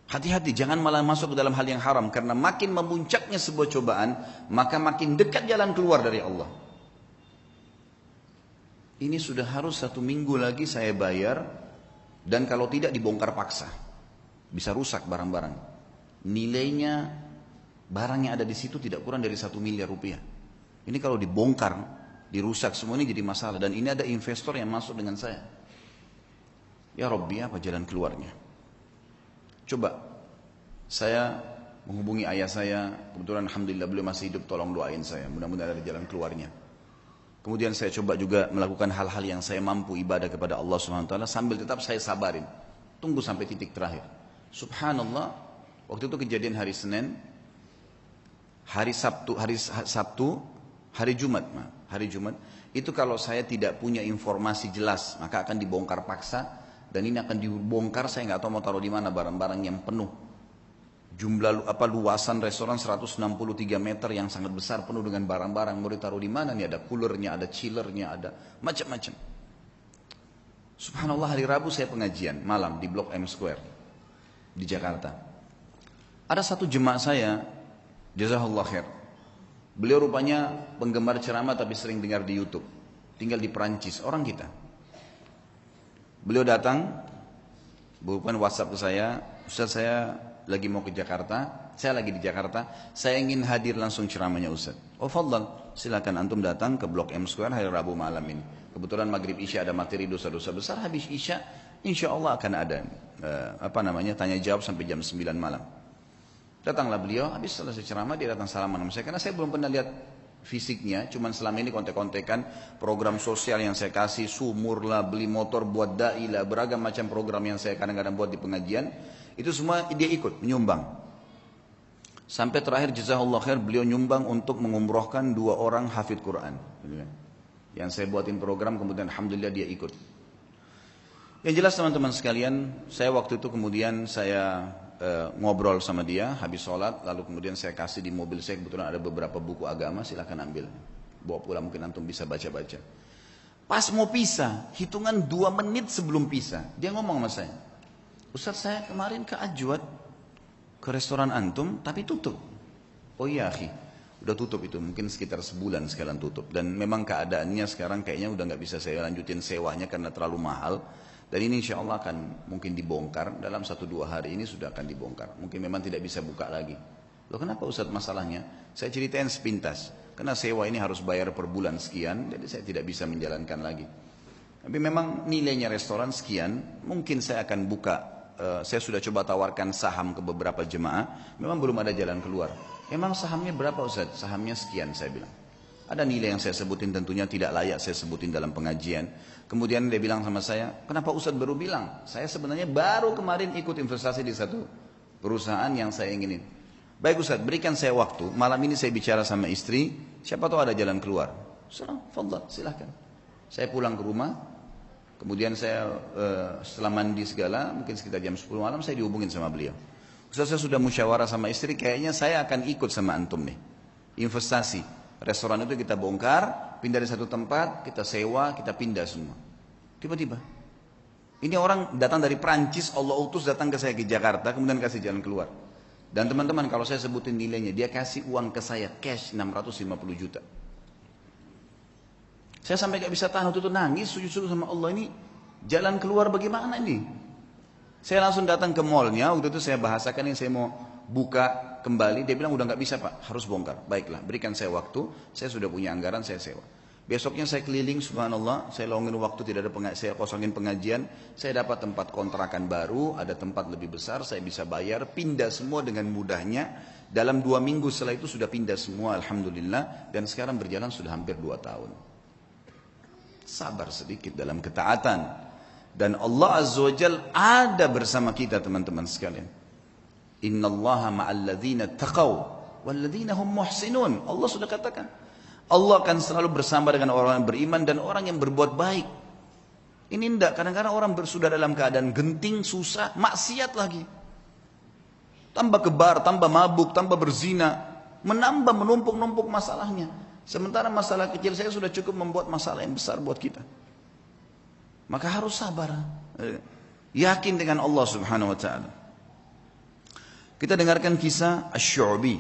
Speaker 1: Hati-hati, jangan malah masuk ke dalam hal yang haram. Karena makin memuncaknya sebuah cobaan, maka makin dekat jalan keluar dari Allah. Ini sudah harus 1 minggu lagi saya bayar, dan kalau tidak dibongkar paksa. Bisa rusak barang-barang. Nilainya, barang yang ada di situ tidak kurang dari 1 miliar rupiah. Ini kalau dibongkar, dirusak, semua ini jadi masalah. Dan ini ada investor yang masuk dengan saya. Ya Rabbi, apa jalan keluarnya? Coba, saya menghubungi ayah saya. Kebetulan Alhamdulillah beliau masih hidup, tolong doain saya. Mudah-mudahan ada jalan keluarnya. Kemudian saya coba juga melakukan hal-hal yang saya mampu ibadah kepada Allah SWT. Sambil tetap saya sabarin. Tunggu sampai titik terakhir. Subhanallah, waktu itu kejadian hari Senin. Hari Jumat, itu kalau saya tidak punya informasi jelas, maka akan dibongkar paksa, dan ini akan dibongkar, saya nggak tahu mau taruh di mana barang-barang yang penuh. Jumlah luasan restoran 163 meter yang sangat besar, penuh dengan barang-barang, mau ditaruh di mana nih? Ada coolernya, ada chillernya, ada macam-macam. Subhanallah, hari Rabu saya pengajian malam di Blok M Square di Jakarta. Ada satu jemaah saya, jazakallah khair. Beliau rupanya penggemar ceramah tapi sering dengar di YouTube. Tinggal di Perancis, orang kita. Beliau datang, bukan WhatsApp ke saya, Ustaz saya lagi mau ke Jakarta, saya lagi di Jakarta, saya ingin hadir langsung ceramahnya Ustaz. Oh fadlan, silakan antum datang ke Blok M Square hari Rabu malam ini. Kebetulan maghrib Isya ada materi dosa-dosa besar, habis Isya insya Allah akan ada tanya jawab sampai jam 9 malam. Datanglah beliau, habis selesai ceramah dia datang salaman sama saya, karena saya belum pernah lihat fisiknya, cuman selama ini kontek-kontekan program sosial yang saya kasih, sumur lah, beli motor buat dai lah, beragam macam program yang saya kadang-kadang buat di pengajian, itu semua dia ikut menyumbang. Sampai terakhir jazakallahu khair, beliau nyumbang untuk mengumrohkan 2 orang hafidh Quran. Yang saya buatin program, kemudian alhamdulillah dia ikut. Yang jelas teman-teman sekalian, saya waktu itu kemudian saya ngobrol sama dia habis sholat, lalu kemudian saya kasih di mobil saya, kebetulan ada beberapa buku agama, silakan ambil, bawa pulang, mungkin antum bisa baca-baca. Pas mau pisah, hitungan 2 menit sebelum pisah, dia ngomong sama saya, Ustaz saya kemarin ke Ajwad, ke restoran antum, tapi tutup. Oh iya akhi, udah tutup itu, mungkin sekitar sebulan sekarang tutup, dan memang keadaannya sekarang kayaknya udah nggak bisa saya lanjutin sewanya karena terlalu mahal. Dan ini insya Allah akan mungkin dibongkar, dalam 1-2 hari ini sudah akan dibongkar. Mungkin memang tidak bisa buka lagi. Loh kenapa Ustaz masalahnya? Saya ceritain sepintas. Karena sewa ini harus bayar per bulan sekian, jadi saya tidak bisa menjalankan lagi. Tapi memang nilainya restoran sekian, mungkin saya akan buka. Saya sudah coba tawarkan saham ke beberapa jemaah, memang belum ada jalan keluar. Emang sahamnya berapa Ustaz? Sahamnya sekian saya bilang. Ada nilai yang saya sebutin tentunya tidak layak saya sebutin dalam pengajian. Kemudian dia bilang sama saya, kenapa Ustaz baru bilang? Saya sebenarnya baru kemarin ikut investasi di satu perusahaan yang saya inginin. Baik Ustaz, berikan saya waktu. Malam ini saya bicara sama istri, siapa tahu ada jalan keluar. Fadhal, silahkan. Saya pulang ke rumah, kemudian saya setelah mandi segala, mungkin sekitar jam 10 malam saya dihubungin sama beliau. Ustaz saya sudah musyawarah sama istri, kayaknya saya akan ikut sama antum nih. Investasi. Restoran itu kita bongkar, pindah dari satu tempat, kita sewa, kita pindah semua. Tiba-tiba. Ini orang datang dari Prancis, Allah utus datang ke saya ke Jakarta, kemudian kasih jalan keluar. Dan teman-teman kalau saya sebutin nilainya, dia kasih uang ke saya, cash 650 juta. Saya sampai gak bisa tahan, waktu itu nangis, sujud-sujud sama Allah, ini jalan keluar bagaimana ini? Saya langsung datang ke mallnya, waktu itu saya bahasakan ini saya mau buka kembali, dia bilang udah nggak bisa Pak, harus bongkar. Baiklah, berikan saya waktu, saya sudah punya anggaran, saya sewa. Besoknya saya keliling, subhanallah, saya longin waktu, tidak ada saya kosongin pengajian, saya dapat tempat kontrakan baru, ada tempat lebih besar, saya bisa bayar, pindah semua dengan mudahnya. Dalam 2 minggu setelah itu sudah pindah semua, alhamdulillah, dan sekarang berjalan sudah hampir 2 tahun. Sabar sedikit dalam ketaatan, dan Allah Azza wa Jal ada bersama kita teman-teman sekalian. Innallaha ma'al ladzina taqaw wal ladzina hum muhsinun. Allah sudah katakan, Allah akan selalu bersama dengan orang yang beriman dan orang yang berbuat baik. Ini enggak, kadang-kadang orang sudah dalam keadaan genting, susah, maksiat lagi. Tambah kebar, tambah mabuk, tambah berzina, menambah menumpuk-numpuk masalahnya. Sementara masalah kecil saya sudah cukup membuat masalah yang besar buat kita. Maka harus sabar. Yakin dengan Allah Subhanahu wa taala. Kita dengarkan kisah Asy-Syu'bi.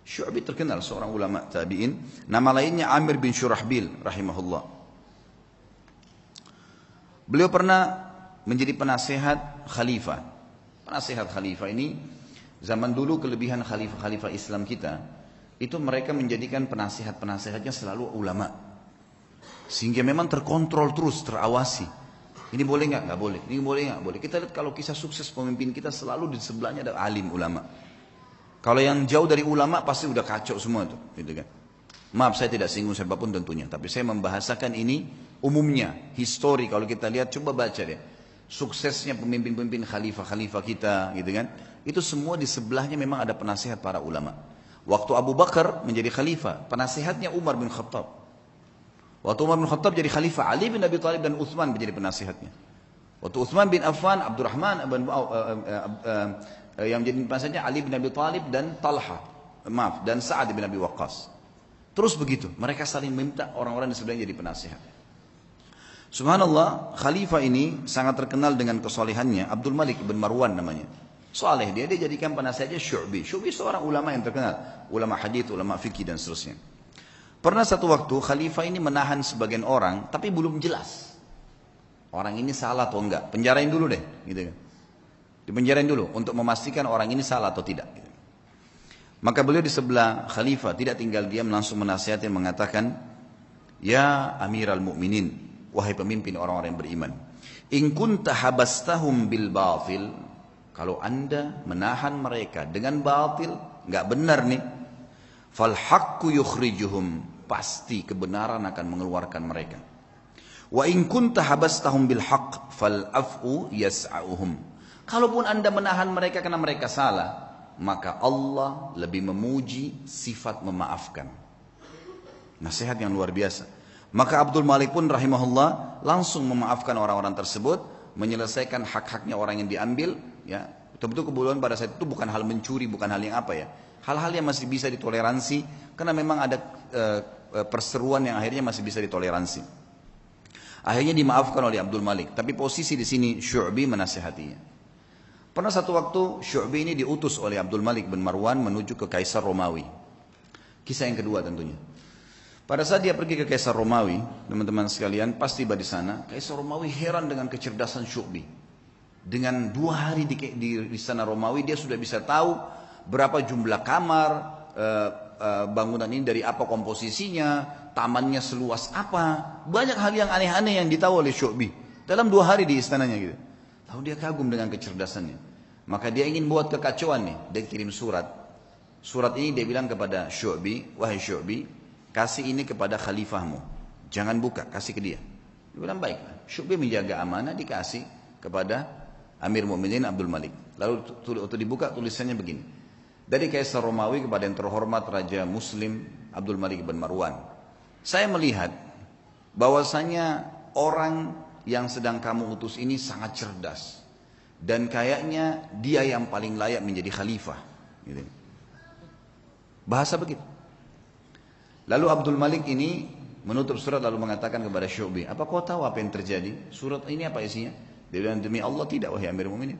Speaker 1: Syu'bi terkenal seorang ulama tabi'in, nama lainnya Amir bin Syurahbil rahimahullah. Beliau pernah menjadi penasehat khalifah. Penasehat khalifah ini zaman dulu kelebihan khalifah-khalifah Islam kita, itu mereka menjadikan penasehat-penasehatnya selalu ulama. Sehingga memang terkontrol terus, terawasi. Ini boleh nggak? Nggak boleh. Ini boleh nggak? Boleh. Kita lihat kalau kisah sukses pemimpin kita selalu di sebelahnya ada alim ulama. Kalau yang jauh dari ulama pasti udah kacau semua tuh, gitu kan. Maaf saya tidak singgung siapapun tentunya, tapi saya membahasakan ini umumnya, histori kalau kita lihat coba baca deh. Suksesnya pemimpin-pemimpin khalifah-khalifah kita, gitu kan. Itu semua di sebelahnya memang ada penasihat para ulama. Waktu Abu Bakar menjadi khalifah, penasihatnya Umar bin Khattab. Waktu Umar bin Khattab jadi khalifah, Ali bin Abi Thalib dan Uthman menjadi penasihatnya. Waktu Uthman bin Affan, Abdurrahman yang menjadi penasihatnya Ali bin Abi Thalib dan dan Sa'ad bin Abi Waqqas. Terus begitu, mereka saling minta orang-orang di sebelahnya jadi penasihat. Subhanallah, khalifah ini sangat terkenal dengan kesolehannya. Abdul Malik bin Marwan namanya. Saleh dia jadikan penasihatnya Syu'bi. Syu'bi seorang ulama yang terkenal, ulama hadis, ulama fikih dan seterusnya. Pernah satu waktu khalifah ini menahan sebagian orang, tapi belum jelas. Orang ini salah atau enggak? Penjarain dulu deh, gitu kan. Dipenjarain dulu untuk memastikan orang ini salah atau tidak. Gitu. Maka beliau di sebelah khalifah tidak tinggal diam, langsung menasihati mengatakan, ya Amiral Mukminin, wahai pemimpin orang-orang yang beriman, in kunta habastahum bil batil, kalau anda menahan mereka dengan batil, nggak benar nih, fal haqqu yukhrijuhum, pasti kebenaran akan mengeluarkan mereka. Wa in kunta habastahum bil haqq fal af'u yas'auhum, kalaupun anda menahan mereka karena mereka salah, maka Allah lebih memuji sifat memaafkan. Nasihat yang luar biasa. Maka Abdul Malik pun rahimahullah langsung memaafkan orang-orang tersebut, menyelesaikan hak-haknya orang yang diambil. Ya, tentu kebutuhan pada saat itu bukan hal mencuri, bukan hal yang apa ya, hal-hal yang masih bisa ditoleransi, karena memang ada perseruan yang akhirnya masih bisa ditoleransi. Akhirnya dimaafkan oleh Abdul Malik. Tapi posisi di sini Syu'bi menasihatinya. Pernah satu waktu Syu'bi ini diutus oleh Abdul Malik bin Marwan menuju ke Kaisar Romawi. Kisah yang kedua tentunya. Pada saat dia pergi ke Kaisar Romawi, teman-teman sekalian, pas tiba di sana, Kaisar Romawi heran dengan kecerdasan Syu'bi. Dengan 2 hari di istana Romawi, dia sudah bisa tahu berapa jumlah kamar, bangunan ini dari apa komposisinya, tamannya seluas apa. Banyak hal yang aneh-aneh yang ditahu oleh Syu'bi dalam 2 hari di istananya gitu. Lalu dia kagum dengan kecerdasannya. Maka dia ingin buat kekacauan nih. Dia kirim surat. Surat ini dia bilang kepada Syu'bi, wahai Syu'bi, kasih ini kepada khalifahmu. Jangan buka, kasih ke dia. Dia bilang baiklah. Syu'bi menjaga amanah, dikasih kepada Amir Mu'minin Abdul Malik. Lalu waktu dibuka tulisannya begini. Dari Kaisar Romawi kepada yang terhormat Raja Muslim Abdul Malik bin Marwan. Saya melihat bahwasanya orang yang sedang kamu utus ini sangat cerdas, dan kayaknya dia yang paling layak menjadi khalifah gitu. Bahasa begitu. Lalu Abdul Malik ini menutup surat lalu mengatakan kepada Syu'bi, apa kau tahu apa yang terjadi? Surat ini apa isinya? Dia bilang, demi Allah tidak, wahai Amir Mu'minin.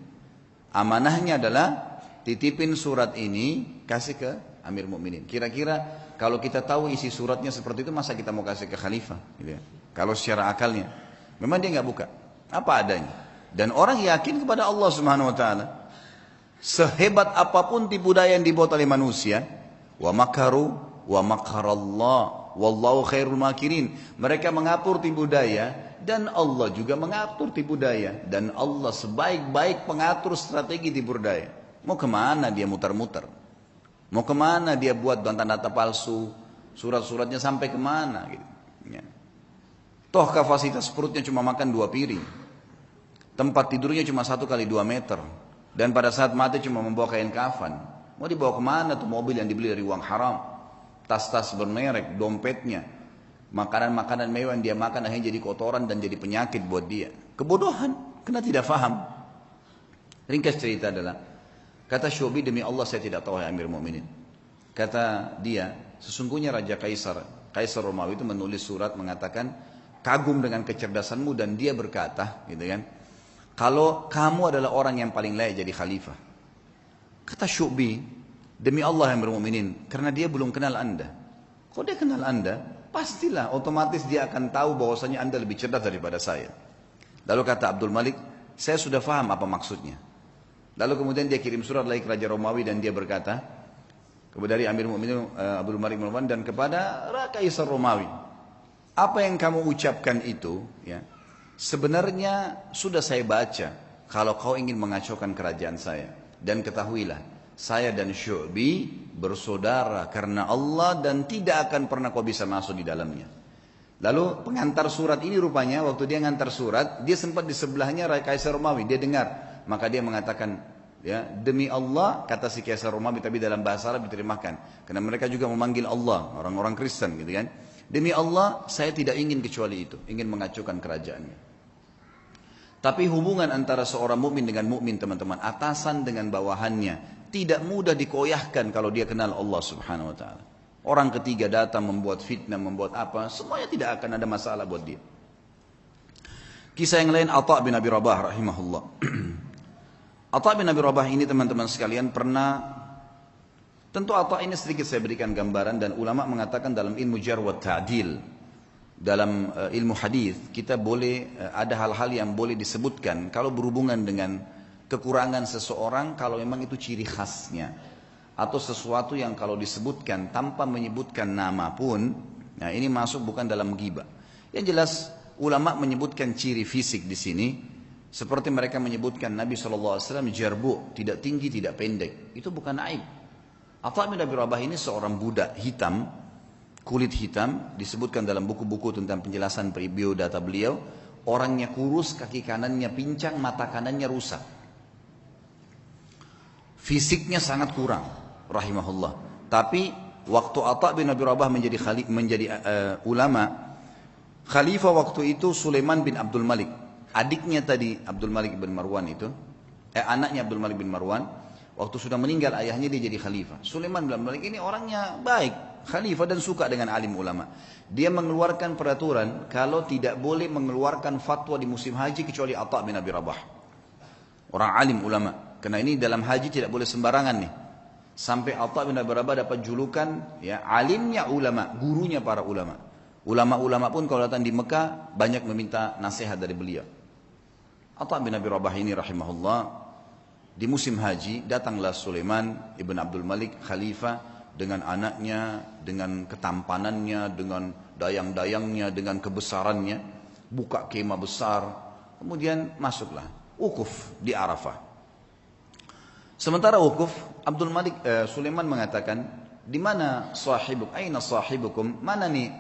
Speaker 1: Amanahnya adalah titipin surat ini kasih ke Amir Mu'minin. Kira-kira kalau kita tahu isi suratnya seperti itu, masa kita mau kasih ke khalifah gitu ya? Kalau secara akalnya memang dia nggak buka, apa adanya. Dan orang yakin kepada Allah Subhanahu Wa Taala. Sehebat apapun tipu daya yang dibuat oleh manusia, wa makaru wa makarallah, wallahu khairul makirin. Mereka mengatur tipu daya dan Allah juga mengatur tipu daya. Dan Allah sebaik-baik pengatur strategi tipu daya. Mau kemana dia muter-muter? Mau kemana dia buat data-data palsu? Surat-suratnya sampai kemana? Gitu. Ya. Toh kapasitas perutnya cuma makan 2 piring. Tempat tidurnya cuma 1 kali 2 meter. Dan pada saat mati cuma membawa kain kafan. Mau dibawa kemana tuh mobil yang dibeli dari uang haram? Tas-tas bermerek, dompetnya. Makanan-makanan mewah yang dia makan akhirnya jadi kotoran dan jadi penyakit buat dia. Kebodohan, karena tidak faham. Ringkas cerita adalah, kata Syu'bi, demi Allah saya tidak tahu ya Amir Mu'minin. Kata dia, sesungguhnya Raja Kaisar Romawi itu menulis surat mengatakan, kagum dengan kecerdasanmu, dan dia berkata gitu kan, kalau kamu adalah orang yang paling layak jadi khalifah. Kata Syu'bi, demi Allah yang bermukminin, karena dia belum kenal anda. Kalau dia kenal anda, pastilah otomatis dia akan tahu bahwasanya anda lebih cerdas daripada saya. Lalu kata Abdul Malik, saya sudah faham apa maksudnya. Lalu kemudian dia kirim surat lagi ke Raja Romawi, dan dia berkata kepada Amir Mu'minin Abdul Malik bin Marwan dan kepada Kaisar Romawi, apa yang kamu ucapkan itu ya, sebenarnya sudah saya baca kalau kau ingin mengacaukan kerajaan saya. Dan ketahuilah, saya dan Syu'bi bersaudara karena Allah dan tidak akan pernah kau bisa masuk di dalamnya. Lalu pengantar surat ini rupanya waktu dia ngantar surat, dia sempat di sebelahnya Kaisar Romawi, dia dengar. Maka dia mengatakan, ya, demi Allah, kata si Kaisar Romawi, tapi dalam bahasa Arab diterjemahkan. Karena mereka juga memanggil Allah, orang-orang Kristen gitu kan. Demi Allah, saya tidak ingin kecuali itu, ingin mengacaukan kerajaannya. Tapi hubungan antara seorang mukmin dengan mukmin, teman-teman, atasan dengan bawahannya, tidak mudah dikoyahkan kalau dia kenal Allah Subhanahu Wa Taala. Orang ketiga datang membuat fitnah, membuat apa, semuanya tidak akan ada masalah buat dia. Kisah yang lain, Atha bin Abi Rabah rahimahullah. Atha bin Abi Rabah ini teman-teman sekalian pernah, tentu Atha ini sedikit saya berikan gambaran, dan ulama mengatakan dalam ilmu jarh wa ta'dil, dalam ilmu hadis kita boleh ada hal-hal yang boleh disebutkan kalau berhubungan dengan kekurangan seseorang, kalau memang itu ciri khasnya, atau sesuatu yang kalau disebutkan tanpa menyebutkan nama pun, nah ini masuk bukan dalam ghibah. Yang jelas ulama menyebutkan ciri fisik di sini, seperti mereka menyebutkan Nabi SAW jarbu, tidak tinggi tidak pendek, itu bukan aib. Atha bin Abi Rabah ini seorang budak hitam, kulit hitam, disebutkan dalam buku-buku tentang penjelasan biodata beliau, orangnya kurus, kaki kanannya pincang, mata kanannya rusak. Fisiknya sangat kurang, rahimahullah. Tapi waktu Atha bin Abi Rabah menjadi ulama, khalifah waktu itu Sulaiman bin Abdul Malik, adiknya tadi Abdul Malik bin Marwan itu, anaknya Abdul Malik bin Marwan. Waktu sudah meninggal ayahnya dia jadi khalifah. Sulaiman bin Abdul Malik ini orangnya baik, khalifah dan suka dengan alim ulama. Dia mengeluarkan peraturan kalau tidak boleh mengeluarkan fatwa di musim haji kecuali Atha bin Abi Rabah. Orang alim ulama. Karena ini dalam haji tidak boleh sembarangan nih. Sampai Atha bin Abi Rabah dapat julukan ya alimnya ulama, gurunya para ulama. Ulama-ulama pun kalau datang di Mekah banyak meminta nasihat dari beliau. Atha bin Abi Rabah ini rahimahullah, di musim haji datanglah Sulaiman ibn Abdul Malik khalifah dengan anaknya, dengan ketampanannya, dengan dayang-dayangnya, dengan kebesarannya, buka kemah besar, kemudian masuklah wukuf di Arafah. Sementara wukuf, Sulaiman mengatakan, di mana sahibuk, aina sahibukum, mana nih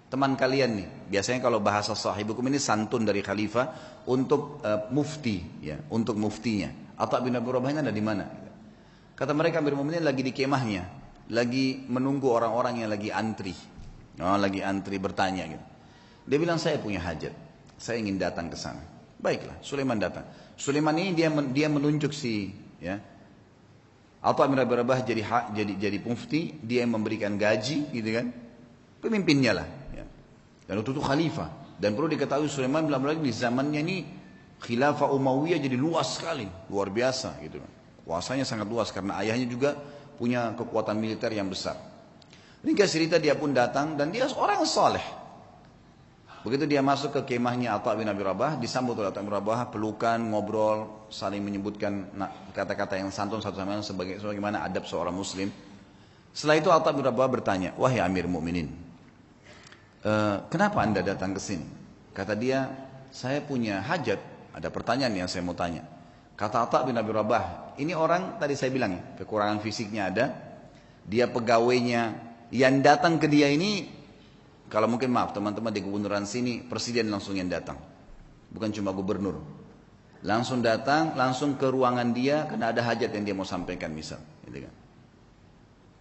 Speaker 1: teman kalian nih? Biasanya kalau bahasa sahibukum ini santun dari khalifah untuk mufti, ya, untuk muftinya. Atha bin Abi Rabah ada di mana? Kata mereka Amirul Mukminin lagi di kemahnya, lagi menunggu orang-orang yang lagi antri, lagi antri bertanya gitu. Dia bilang saya punya hajat, saya ingin datang ke sana. Baiklah, Sulaiman datang. Sulaiman ini dia menunjuk ya, Atha bin Abi Rabah jadi mufti, dia yang memberikan gaji, gitu kan? Pemimpinnya lah. Ya. Dan itu khalifah. Dan perlu diketahui Sulaiman bin Abdul Malik di zamannya ini khilafah Umayyah jadi luas sekali, luar biasa gitu. Kuasanya sangat luas karena ayahnya juga punya kekuatan militer yang besar. Ringkas cerita dia pun datang dan dia orang saleh. Begitu dia masuk ke kemahnya Atha bin Abi Rabah, disambut oleh Atha bin Abi Rabah, pelukan, ngobrol, saling menyebutkan kata-kata yang santun satu sama lain sebagaimana adab seorang muslim. Setelah itu Atha bin Abi Rabah bertanya, "Wahai Amir Mukminin, kenapa Anda datang ke sini?" Kata dia, "Saya punya hajat. Ada pertanyaan yang saya mau tanya." Kata Atha bin Abi Rabah, ini orang tadi saya bilang ya, kekurangan fisiknya ada, dia pegawainya yang datang ke dia ini, kalau mungkin maaf teman-teman di gubernuran sini, presiden langsung yang datang, bukan cuma gubernur. Langsung datang, langsung ke ruangan dia karena ada hajat yang dia mau sampaikan misal. Gitu kan.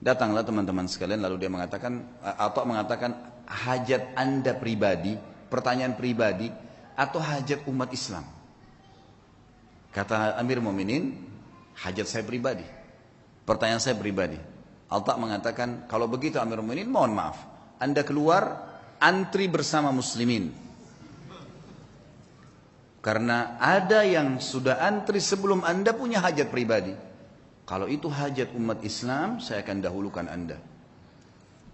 Speaker 1: Datanglah teman-teman sekalian, lalu dia mengatakan, Atha mengatakan, hajat Anda pribadi, pertanyaan pribadi, atau hajat umat Islam? Kata Amir Mu'minin, hajat saya pribadi, pertanyaan saya pribadi. Atha mengatakan, kalau begitu Amir Mu'minin, mohon maaf, Anda keluar antri bersama muslimin. Karena ada yang sudah antri sebelum Anda punya hajat pribadi. Kalau itu hajat umat Islam, saya akan dahulukan Anda.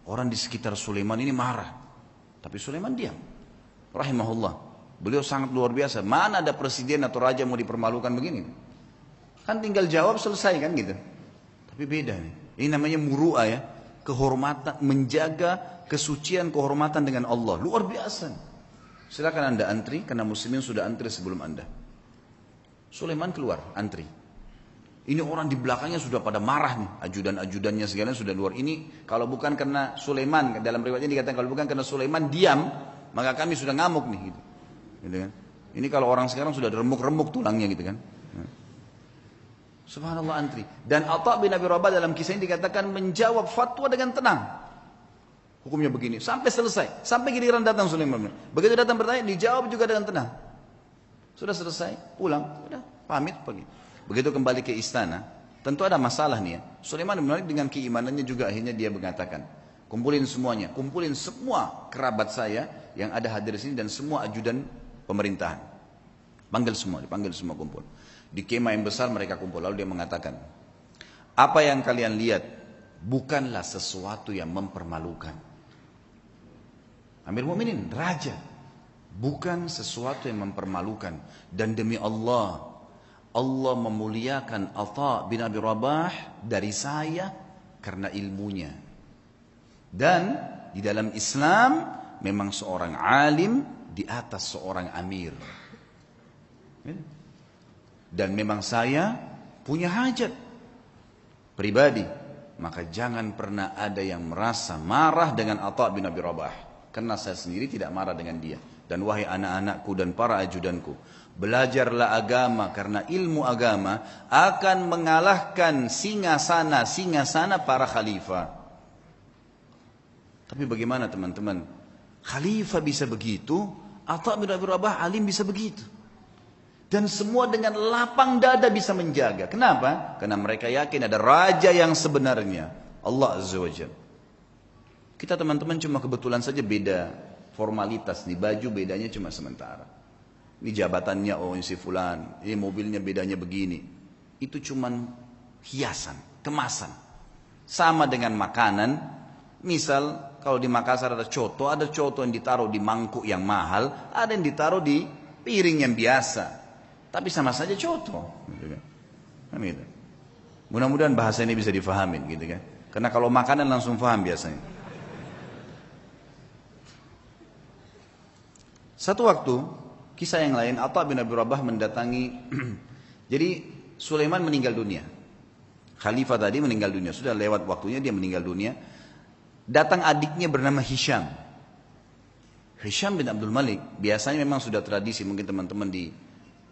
Speaker 1: Orang di sekitar Sulaiman ini marah, tapi Sulaiman diam. Rahimahullah. Beliau sangat luar biasa. Mana ada presiden atau raja mau dipermalukan begini? Kan tinggal jawab selesai kan gitu. Tapi beda nih. Ini namanya muru'ah ya. Kehormatan, menjaga kesucian kehormatan dengan Allah. Luar biasa. Silakan Anda antri karena muslimin sudah antri sebelum Anda. Sulaiman keluar antri. Ini orang di belakangnya sudah pada marah nih. Ajudan-ajudannya segala sudah luar. Ini kalau bukan karena Sulaiman, dalam riwayatnya dikatakan kalau bukan karena Sulaiman diam, maka kami sudah ngamuk nih gitu. Gitu kan? Ini kalau orang sekarang sudah remuk-remuk tulangnya gitu kan. Subhanallah antri. Dan Atha bin Abi Rabah dalam kisah ini dikatakan menjawab fatwa dengan tenang. Hukumnya begini sampai selesai, sampai giliran datang Sulaiman. Begitu datang bertanya dijawab juga dengan tenang. Sudah selesai, pulang, sudah pamit pergi. Begitu kembali ke istana, tentu ada masalah nih ya. Sulaiman bin Malik dengan keimanannya juga akhirnya dia mengatakan, kumpulin semuanya, kumpulin semua kerabat saya yang ada hadir di sini dan semua ajudan pemerintahan. Dipanggil semua kumpul. Di kemah yang besar mereka kumpul. Lalu dia mengatakan, apa yang kalian lihat bukanlah sesuatu yang mempermalukan. Amir Mu'minin, raja. Bukan sesuatu yang mempermalukan. Dan demi Allah, Allah memuliakan Atha bin Abi Rabah dari saya karena ilmunya. Dan di dalam Islam memang seorang alim di atas seorang amir. Dan memang saya punya hajat pribadi. Maka jangan pernah ada yang merasa marah dengan Atha bin Abi Rabah. Karena saya sendiri tidak marah dengan dia. Dan wahai anak-anakku dan para ajudanku, belajarlah agama karena ilmu agama akan mengalahkan singasana para khalifah. Tapi bagaimana teman-teman? Khalifah bisa begitu, Atha bin Abi Rabah alim bisa begitu. Dan semua dengan lapang dada bisa menjaga. Kenapa? Karena mereka yakin ada raja yang sebenarnya, Allah Azza wa Jalla. Kita teman-teman cuma kebetulan saja beda formalitas nih, baju bedanya cuma sementara. Ini jabatannya oh ini si fulan, ini mobilnya bedanya begini. Itu cuma hiasan, kemasan. Sama dengan makanan, misal kalau di Makassar ada coto yang ditaruh di mangkuk yang mahal, ada yang ditaruh di piring yang biasa. Tapi sama saja coto. Gitu kan? Gitu. Mudah-mudahan bahasa ini bisa difahamin gitu kan. Karena kalau makanan langsung paham biasanya. Satu waktu, kisah yang lain, Atha bin Abi Rabah mendatangi, jadi Sulaiman meninggal dunia. Khalifah tadi meninggal dunia, sudah lewat waktunya dia meninggal dunia. Datang adiknya bernama Hisham. Hisham bin Abdul Malik, biasanya memang sudah tradisi, mungkin teman-teman di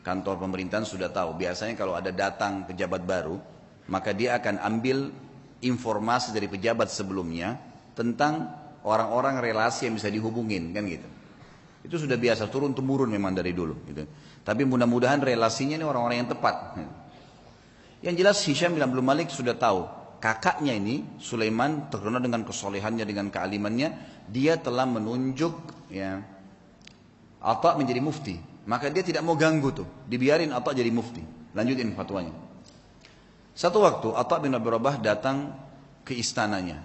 Speaker 1: kantor pemerintahan sudah tahu. Biasanya kalau ada datang pejabat baru, maka dia akan ambil informasi dari pejabat sebelumnya tentang orang-orang relasi yang bisa dihubungin, kan gitu. Itu sudah biasa, turun-temurun memang dari dulu gitu. Tapi mudah-mudahan relasinya ini orang-orang yang tepat. Yang jelas Hisham bin Abdul Malik sudah tahu kakaknya ini Sulaiman terkenal dengan kesolehannya, dengan kealimannya, dia telah menunjuk ya Atha menjadi mufti. Maka dia tidak mau ganggu tuh, dibiarin Atha jadi mufti, lanjutin fatwanya. Satu waktu Atha bin Abi Rabah datang ke istananya.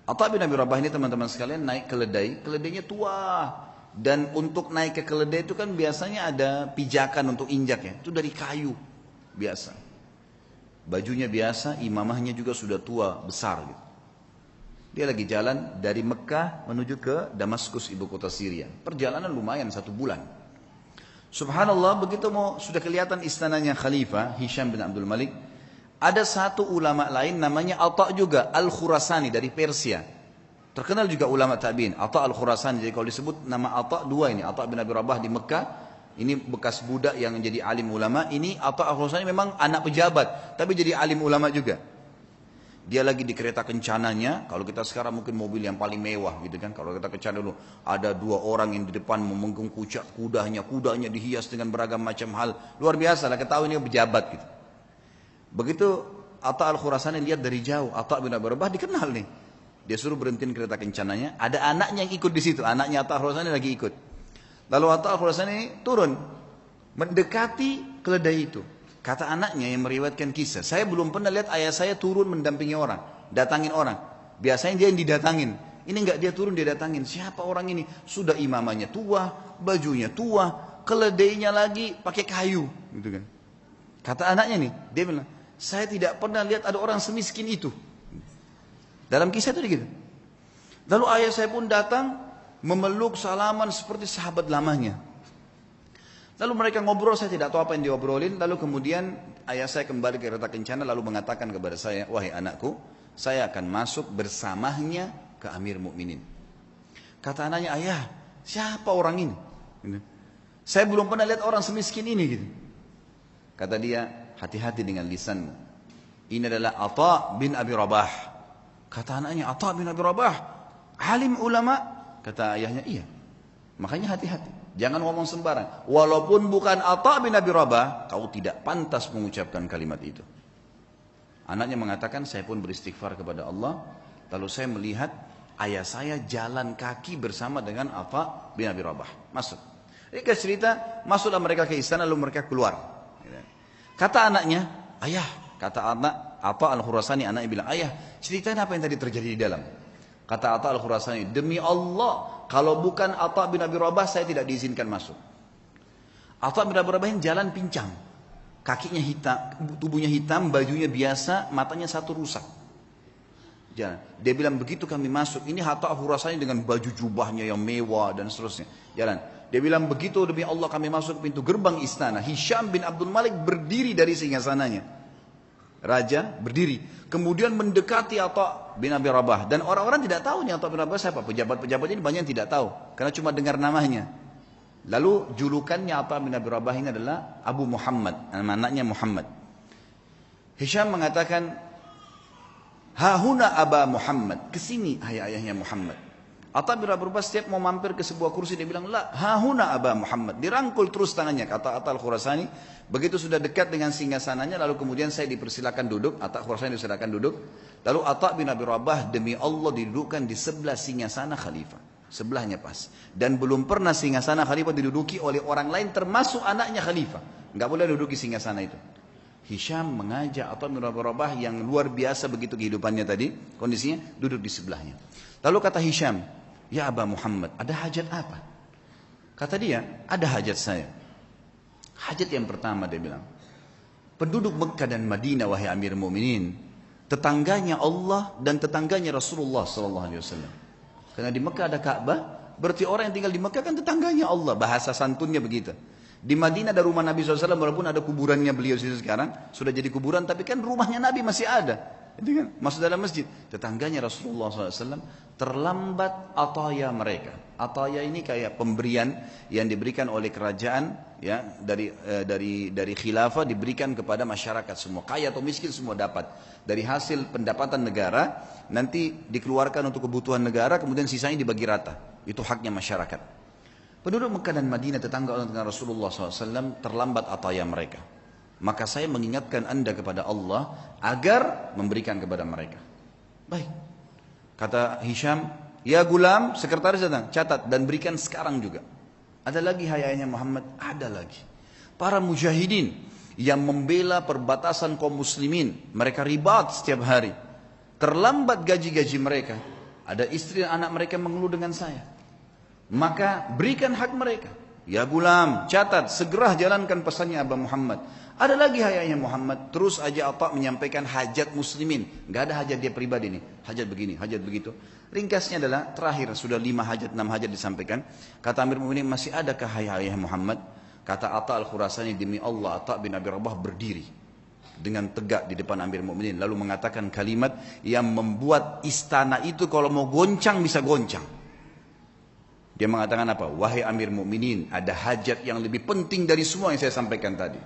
Speaker 1: Atha bin Abi Rabah ini teman-teman sekalian naik keledai, keledainya tua. Dan untuk naik ke keledai itu kan biasanya ada pijakan untuk injak ya. Itu dari kayu biasa. Bajunya biasa, imamahnya juga sudah tua, besar gitu. Dia lagi jalan dari Mekah menuju ke Damaskus, ibu kota Syria. Perjalanan lumayan 1 bulan. Subhanallah, begitu sudah kelihatan istananya Khalifah Hisham bin Abdul Malik. Ada satu ulama lain namanya Atha juga, Al-Khurasani dari Persia. Terkenal juga ulama tabi'in, Atha Al-Khurasani. Jadi kalau disebut nama Atha dua ini, Atha bin Abi Rabah di Mekah, ini bekas budak yang jadi alim ulama. Ini Atha Al-Khurasani memang anak pejabat, tapi jadi alim ulama juga. Dia lagi di kereta kencananya, kalau kita sekarang mungkin mobil yang paling mewah gitu kan. Kalau kita kencana dulu, ada 2 orang yang di depan memegang kudanya dihias dengan beragam macam hal. Luar biasa lah, ketahui ini pejabat gitu. Begitu Atha Al-Khurasani lihat dari jauh, Atha bin Abi Rabah dikenal nih. Dia suruh berhentiin kereta kencananya. Ada anaknya yang ikut di situ. Anaknya Atha Al-Khurasani lagi ikut. Lalu Atha Al-Khurasani turun, mendekati keledai itu. Kata anaknya yang meriwayatkan kisah, saya belum pernah lihat ayah saya turun mendampingi orang, datangin orang. Biasanya dia yang didatangin. Ini enggak, dia turun dia datangin. Siapa orang ini? Sudah imamanya tua, bajunya tua, keledainya lagi pakai kayu, gitu kan. Kata anaknya nih, dia bilang, saya tidak pernah lihat ada orang semiskin itu. Dalam kisah itu gitu. Lalu ayah saya pun datang memeluk salaman seperti sahabat lamanya. Lalu mereka ngobrol, saya tidak tahu apa yang diobrolin. Lalu kemudian ayah saya kembali ke kereta kencana lalu mengatakan kepada saya, wahai anakku, saya akan masuk bersamanya ke Amir Mukminin. Kata anaknya, ayah, siapa orang ini? Saya belum pernah lihat orang semiskin ini gitu. Kata dia, hati-hati dengan lisanmu. Ini adalah Atha bin Abi Rabah. Kata anaknya, Atha bin Abi Rabah, alim ulama. Kata ayahnya, iya. Makanya hati-hati, jangan ngomong sembarang. Walaupun bukan Atha bin Abi Rabah, kau tidak pantas mengucapkan kalimat itu. Anaknya mengatakan, saya pun beristighfar kepada Allah. Lalu saya melihat ayah saya jalan kaki bersama dengan Atha bin Abi Rabah. Masuk. Ini cerita, masuklah mereka ke istana lalu mereka keluar. Kata anaknya, ayah, kata anak Atha Al-Khurasani, anaknya bilang, ayah, ceritain apa yang tadi terjadi di dalam. Kata Atha Al-Khurasani, demi Allah, Kalau bukan Atha bin Abi Rabah saya tidak diizinkan masuk. Atha bin Abi Rabah yang jalan pincang. Kakinya hitam, tubuhnya hitam, bajunya biasa, matanya satu rusak. Jalan. Dia bilang begitu kami masuk, ini Atha Khurasani dengan baju jubahnya yang mewah dan seterusnya. Jalan. Dia bilang begitu demi Allah kami masuk ke pintu gerbang istana. Hisham bin Abdul Malik berdiri dari singgasananya. Raja berdiri. Kemudian mendekati Atha bin Abi Rabah. Dan orang-orang tidak tahu nih Atha bin Abi Rabah siapa. Pejabat-pejabat ini banyak yang tidak tahu. Karena cuma dengar namanya. Lalu julukannya Atha bin Abi Rabah ini adalah Abu Muhammad. Anaknya Muhammad. Hisham mengatakan, Hahuna Aba Muhammad. Kesini ayah-ayahnya Muhammad. Atha bin Abi Rabah setiap mau mampir ke sebuah kursi dia bilang, La, hahuna Aba Muhammad. Dirangkul terus tangannya, kata Atha al-Khurasani. Begitu sudah dekat dengan singgasananya, lalu kemudian saya dipersilakan duduk. Atha al-Khurasani dipersilakan duduk. Lalu Atha bin Abi Rabah demi Allah didudukkan di sebelah singgasana khalifah. Sebelahnya pas. Dan belum pernah singgasana khalifah diduduki oleh orang lain termasuk anaknya khalifah. Enggak boleh duduki singgasana itu. Hisham mengajak Atha bin Abi Rabah yang luar biasa begitu kehidupannya tadi, kondisinya duduk di sebelahnya. Lalu kata Hisham, Ya Aba Muhammad, ada hajat apa? Kata dia, ada hajat saya. Hajat yang pertama dia bilang, penduduk Mekah dan Madinah wahai Amir Mu'minin, tetangganya Allah dan tetangganya Rasulullah SAW. Karena di Mekah ada Ka'bah, berarti orang yang tinggal di Mekah kan tetangganya Allah. Bahasa santunnya begitu. Di Madinah ada rumah Nabi SAW, walaupun ada kuburannya beliau situ sekarang, sudah jadi kuburan, tapi kan rumahnya Nabi masih ada. Itu kan masuk dalam masjid. Tetangganya Rasulullah SAW terlambat ataya mereka. Ataya ini kayak pemberian yang diberikan oleh kerajaan, ya, dari khilafah diberikan kepada masyarakat semua, kaya atau miskin semua dapat. Dari hasil pendapatan negara nanti dikeluarkan untuk kebutuhan negara, kemudian sisanya dibagi rata. Itu haknya masyarakat. Penduduk Mekah dan Madinah tetangga dengan Rasulullah SAW terlambat ataya mereka. Maka saya mengingatkan anda kepada Allah agar memberikan kepada mereka. Baik. Kata Hisham, ya gulam, sekretaris datang, catat dan berikan sekarang juga. Ada lagi hayanya Muhammad? Ada lagi. Para mujahidin yang membela perbatasan kaum muslimin, mereka ribat setiap hari. Terlambat gaji-gaji mereka. Ada istri dan anak mereka mengeluh dengan saya. Maka berikan hak mereka. Ya gulam, catat, segera jalankan pesannya Aba Muhammad. Ada lagi hayanya Muhammad, terus aja Atha menyampaikan hajat muslimin. Gak ada hajat dia pribadi nih, hajat begini, hajat begitu. Ringkasnya adalah terakhir, sudah 5 hajat, 6 hajat disampaikan. Kata Amir Mu'minin, masih adakah hayat Muhammad? Kata Atha al-Khurasani, demi Allah Atha bin Abi Rabah berdiri dengan tegak di depan Amir Mu'minin. Lalu mengatakan kalimat yang membuat istana itu kalau mau goncang bisa goncang. Dia mengatakan apa? Wahai Amir Mu'minin, ada hajat yang lebih penting dari semua yang saya sampaikan tadi.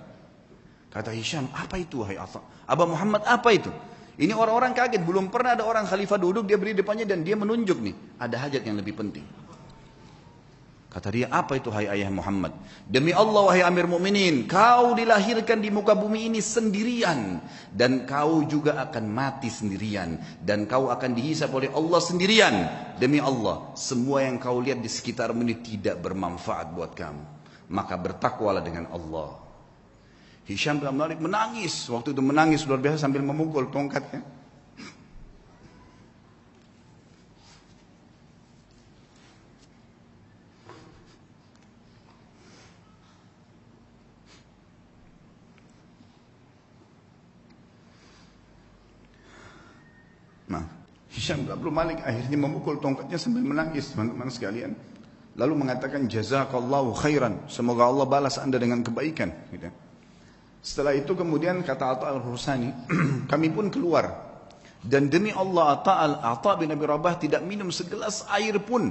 Speaker 1: Kata Hisham, apa itu wahai Atha? Aba Muhammad, apa itu? Ini orang-orang kaget, belum pernah ada orang khalifah duduk, dia berdiri depannya dan dia menunjuk nih, ada hajat yang lebih penting. Kata dia, apa itu hai ayah Muhammad? Demi Allah wahai Amir Mu'minin, kau dilahirkan di muka bumi ini sendirian. Dan kau juga akan mati sendirian. Dan kau akan dihisap oleh Allah sendirian. Demi Allah, semua yang kau lihat di sekitarmu ini tidak bermanfaat buat kamu. Maka bertakwalah dengan Allah. Hisham bin Abdul Malik menangis. Waktu itu menangis luar biasa sambil memukul tongkatnya. Nah, Hisham bin Abdul Malik akhirnya memukul tongkatnya sambil menangis, teman-teman sekalian. Lalu mengatakan jazakallahu khairan, semoga Allah balas anda dengan kebaikan, gitu. Setelah itu kemudian kata Atha al-Khurasani, kami pun keluar. Dan demi Allah Atha bin Abi Rabah tidak minum segelas air pun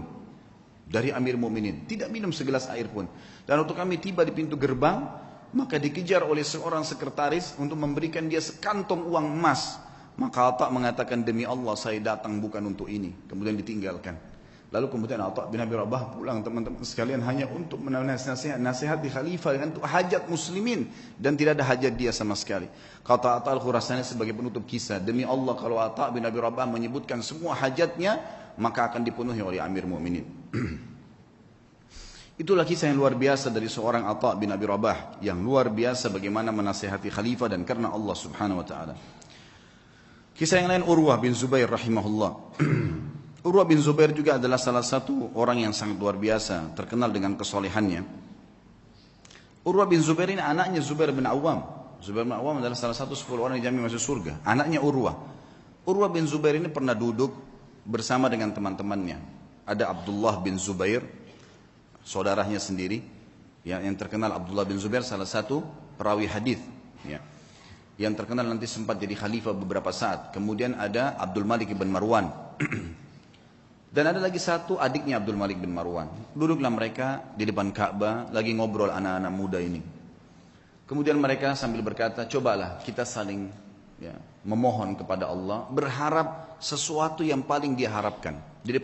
Speaker 1: dari Amir Mu'minin. Tidak minum segelas air pun. Dan waktu kami tiba di pintu gerbang, maka dikejar oleh seorang sekretaris untuk memberikan dia sekantong uang emas. Maka Atha mengatakan demi Allah saya datang bukan untuk ini. Kemudian ditinggalkan. Lalu kemudian Atha bin Abi Rabah pulang teman-teman sekalian hanya untuk nasihat di khalifah dengan hajat muslimin. Dan tidak ada hajat dia sama sekali. Kata Atha al-Khurasani sebagai penutup kisah. Demi Allah kalau Atha bin Abi Rabah menyebutkan semua hajatnya, maka akan dipenuhi oleh Amir Mu'minin. Itulah kisah yang luar biasa dari seorang Atha bin Abi Rabah. Yang luar biasa bagaimana menasihati khalifah dan karena Allah subhanahu wa ta'ala. Kisah yang lain Urwah bin Zubair rahimahullah. Urwah bin Zubair juga adalah salah satu orang yang sangat luar biasa, terkenal dengan kesolehannya. Urwah bin Zubair ini anaknya Zubair bin Awam. Zubair bin Awam adalah salah satu 10 orang yang jamin masuk surga. Anaknya Urwah. Urwah bin Zubair ini pernah duduk bersama dengan teman-temannya. Ada Abdullah bin Zubair, saudaranya sendiri, yang terkenal. Abdullah bin Zubair salah satu perawi hadis, ya, yang terkenal nanti sempat jadi khalifah beberapa saat. Kemudian ada Abdul Malik bin Marwan. Dan ada lagi satu adiknya Abdul Malik bin Marwan. Duduklah mereka di depan Ka'bah, lagi ngobrol anak-anak muda ini. Kemudian mereka sambil berkata, cobalah kita saling, ya, memohon kepada Allah, berharap sesuatu yang paling dia harapkan di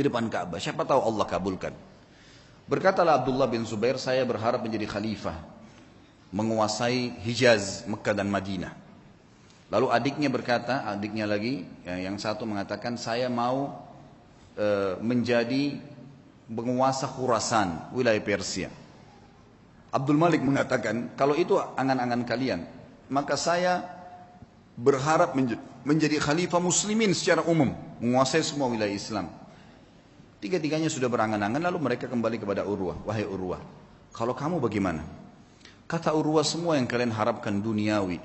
Speaker 1: depan Ka'bah. Siapa tahu Allah kabulkan. Berkatalah Abdullah bin Zubair, saya berharap menjadi khalifah, menguasai Hijaz, Mekah dan Madinah. Lalu adiknya berkata, adiknya lagi, yang satu mengatakan, saya mau menjadi penguasa Khurasan, wilayah Persia. Abdul Malik mengatakan, kalau itu angan-angan kalian, maka saya berharap menjadi khalifah muslimin secara umum, menguasai semua wilayah Islam. Tiga-tiganya sudah berangan-angan, lalu mereka kembali kepada Urwah. Wahai Urwah, kalau kamu bagaimana? Kata Urwah, semua yang kalian harapkan duniawi,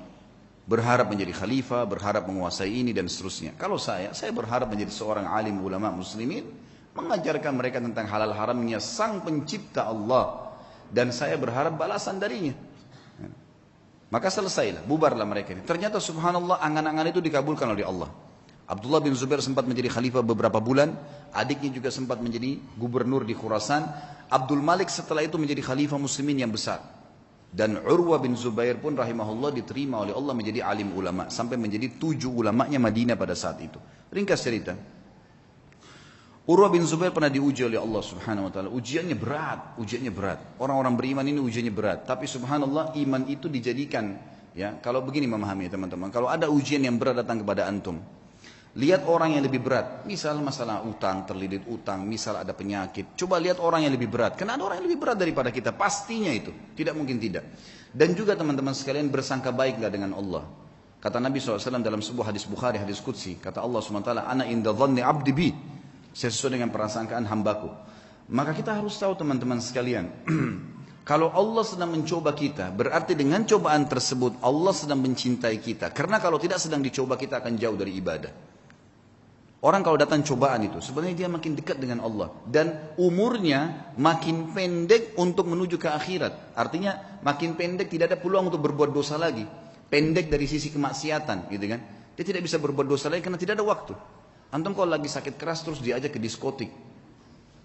Speaker 1: berharap menjadi khalifah, berharap menguasai ini dan seterusnya. Kalau saya berharap menjadi seorang alim ulama muslimin, mengajarkan mereka tentang halal haramnya sang pencipta Allah, dan saya berharap balasan darinya. Maka selesailah, bubarlah mereka ini. Ternyata subhanallah, angan-angan itu dikabulkan oleh Allah. Abdullah bin Zubair sempat menjadi khalifah beberapa bulan, adiknya juga sempat menjadi gubernur di Khurasan. Abdul Malik setelah itu menjadi khalifah muslimin yang besar. Dan Urwah bin Zubair pun rahimahullah diterima oleh Allah menjadi alim ulama, sampai menjadi 7 ulamanya Madinah pada saat itu. Ringkas cerita, Urwah bin Zubair pernah diuji oleh Allah subhanahu wa ta'ala. Ujiannya berat. Orang-orang beriman ini ujiannya berat. Tapi subhanallah, iman itu dijadikan, ya, kalau begini memahami teman-teman, kalau ada ujian yang berat datang kepada antum, lihat orang yang lebih berat, misal masalah utang, terlilit utang, misal ada penyakit. Coba lihat orang yang lebih berat, karena ada orang yang lebih berat daripada kita, pastinya itu, tidak mungkin tidak. Dan juga teman-teman sekalian, bersangka baiklah dengan Allah. Kata Nabi SAW dalam sebuah hadis Bukhari, hadis Qudsi, kata Allah SWT, Ana inda dhanni abdi bi, sesuai dengan prasangkaan hambaku. Maka kita harus tahu teman-teman sekalian, kalau Allah sedang mencoba kita, berarti dengan cobaan tersebut Allah sedang mencintai kita. Karena kalau tidak sedang dicoba, kita akan jauh dari ibadah. Orang kalau datang cobaan itu, sebenarnya dia makin dekat dengan Allah. Dan umurnya makin pendek untuk menuju ke akhirat. Artinya makin pendek, tidak ada peluang untuk berbuat dosa lagi. Pendek dari sisi kemaksiatan, gitu kan. Dia tidak bisa berbuat dosa lagi karena tidak ada waktu. Antum kalau lagi sakit keras terus diajak ke diskotik.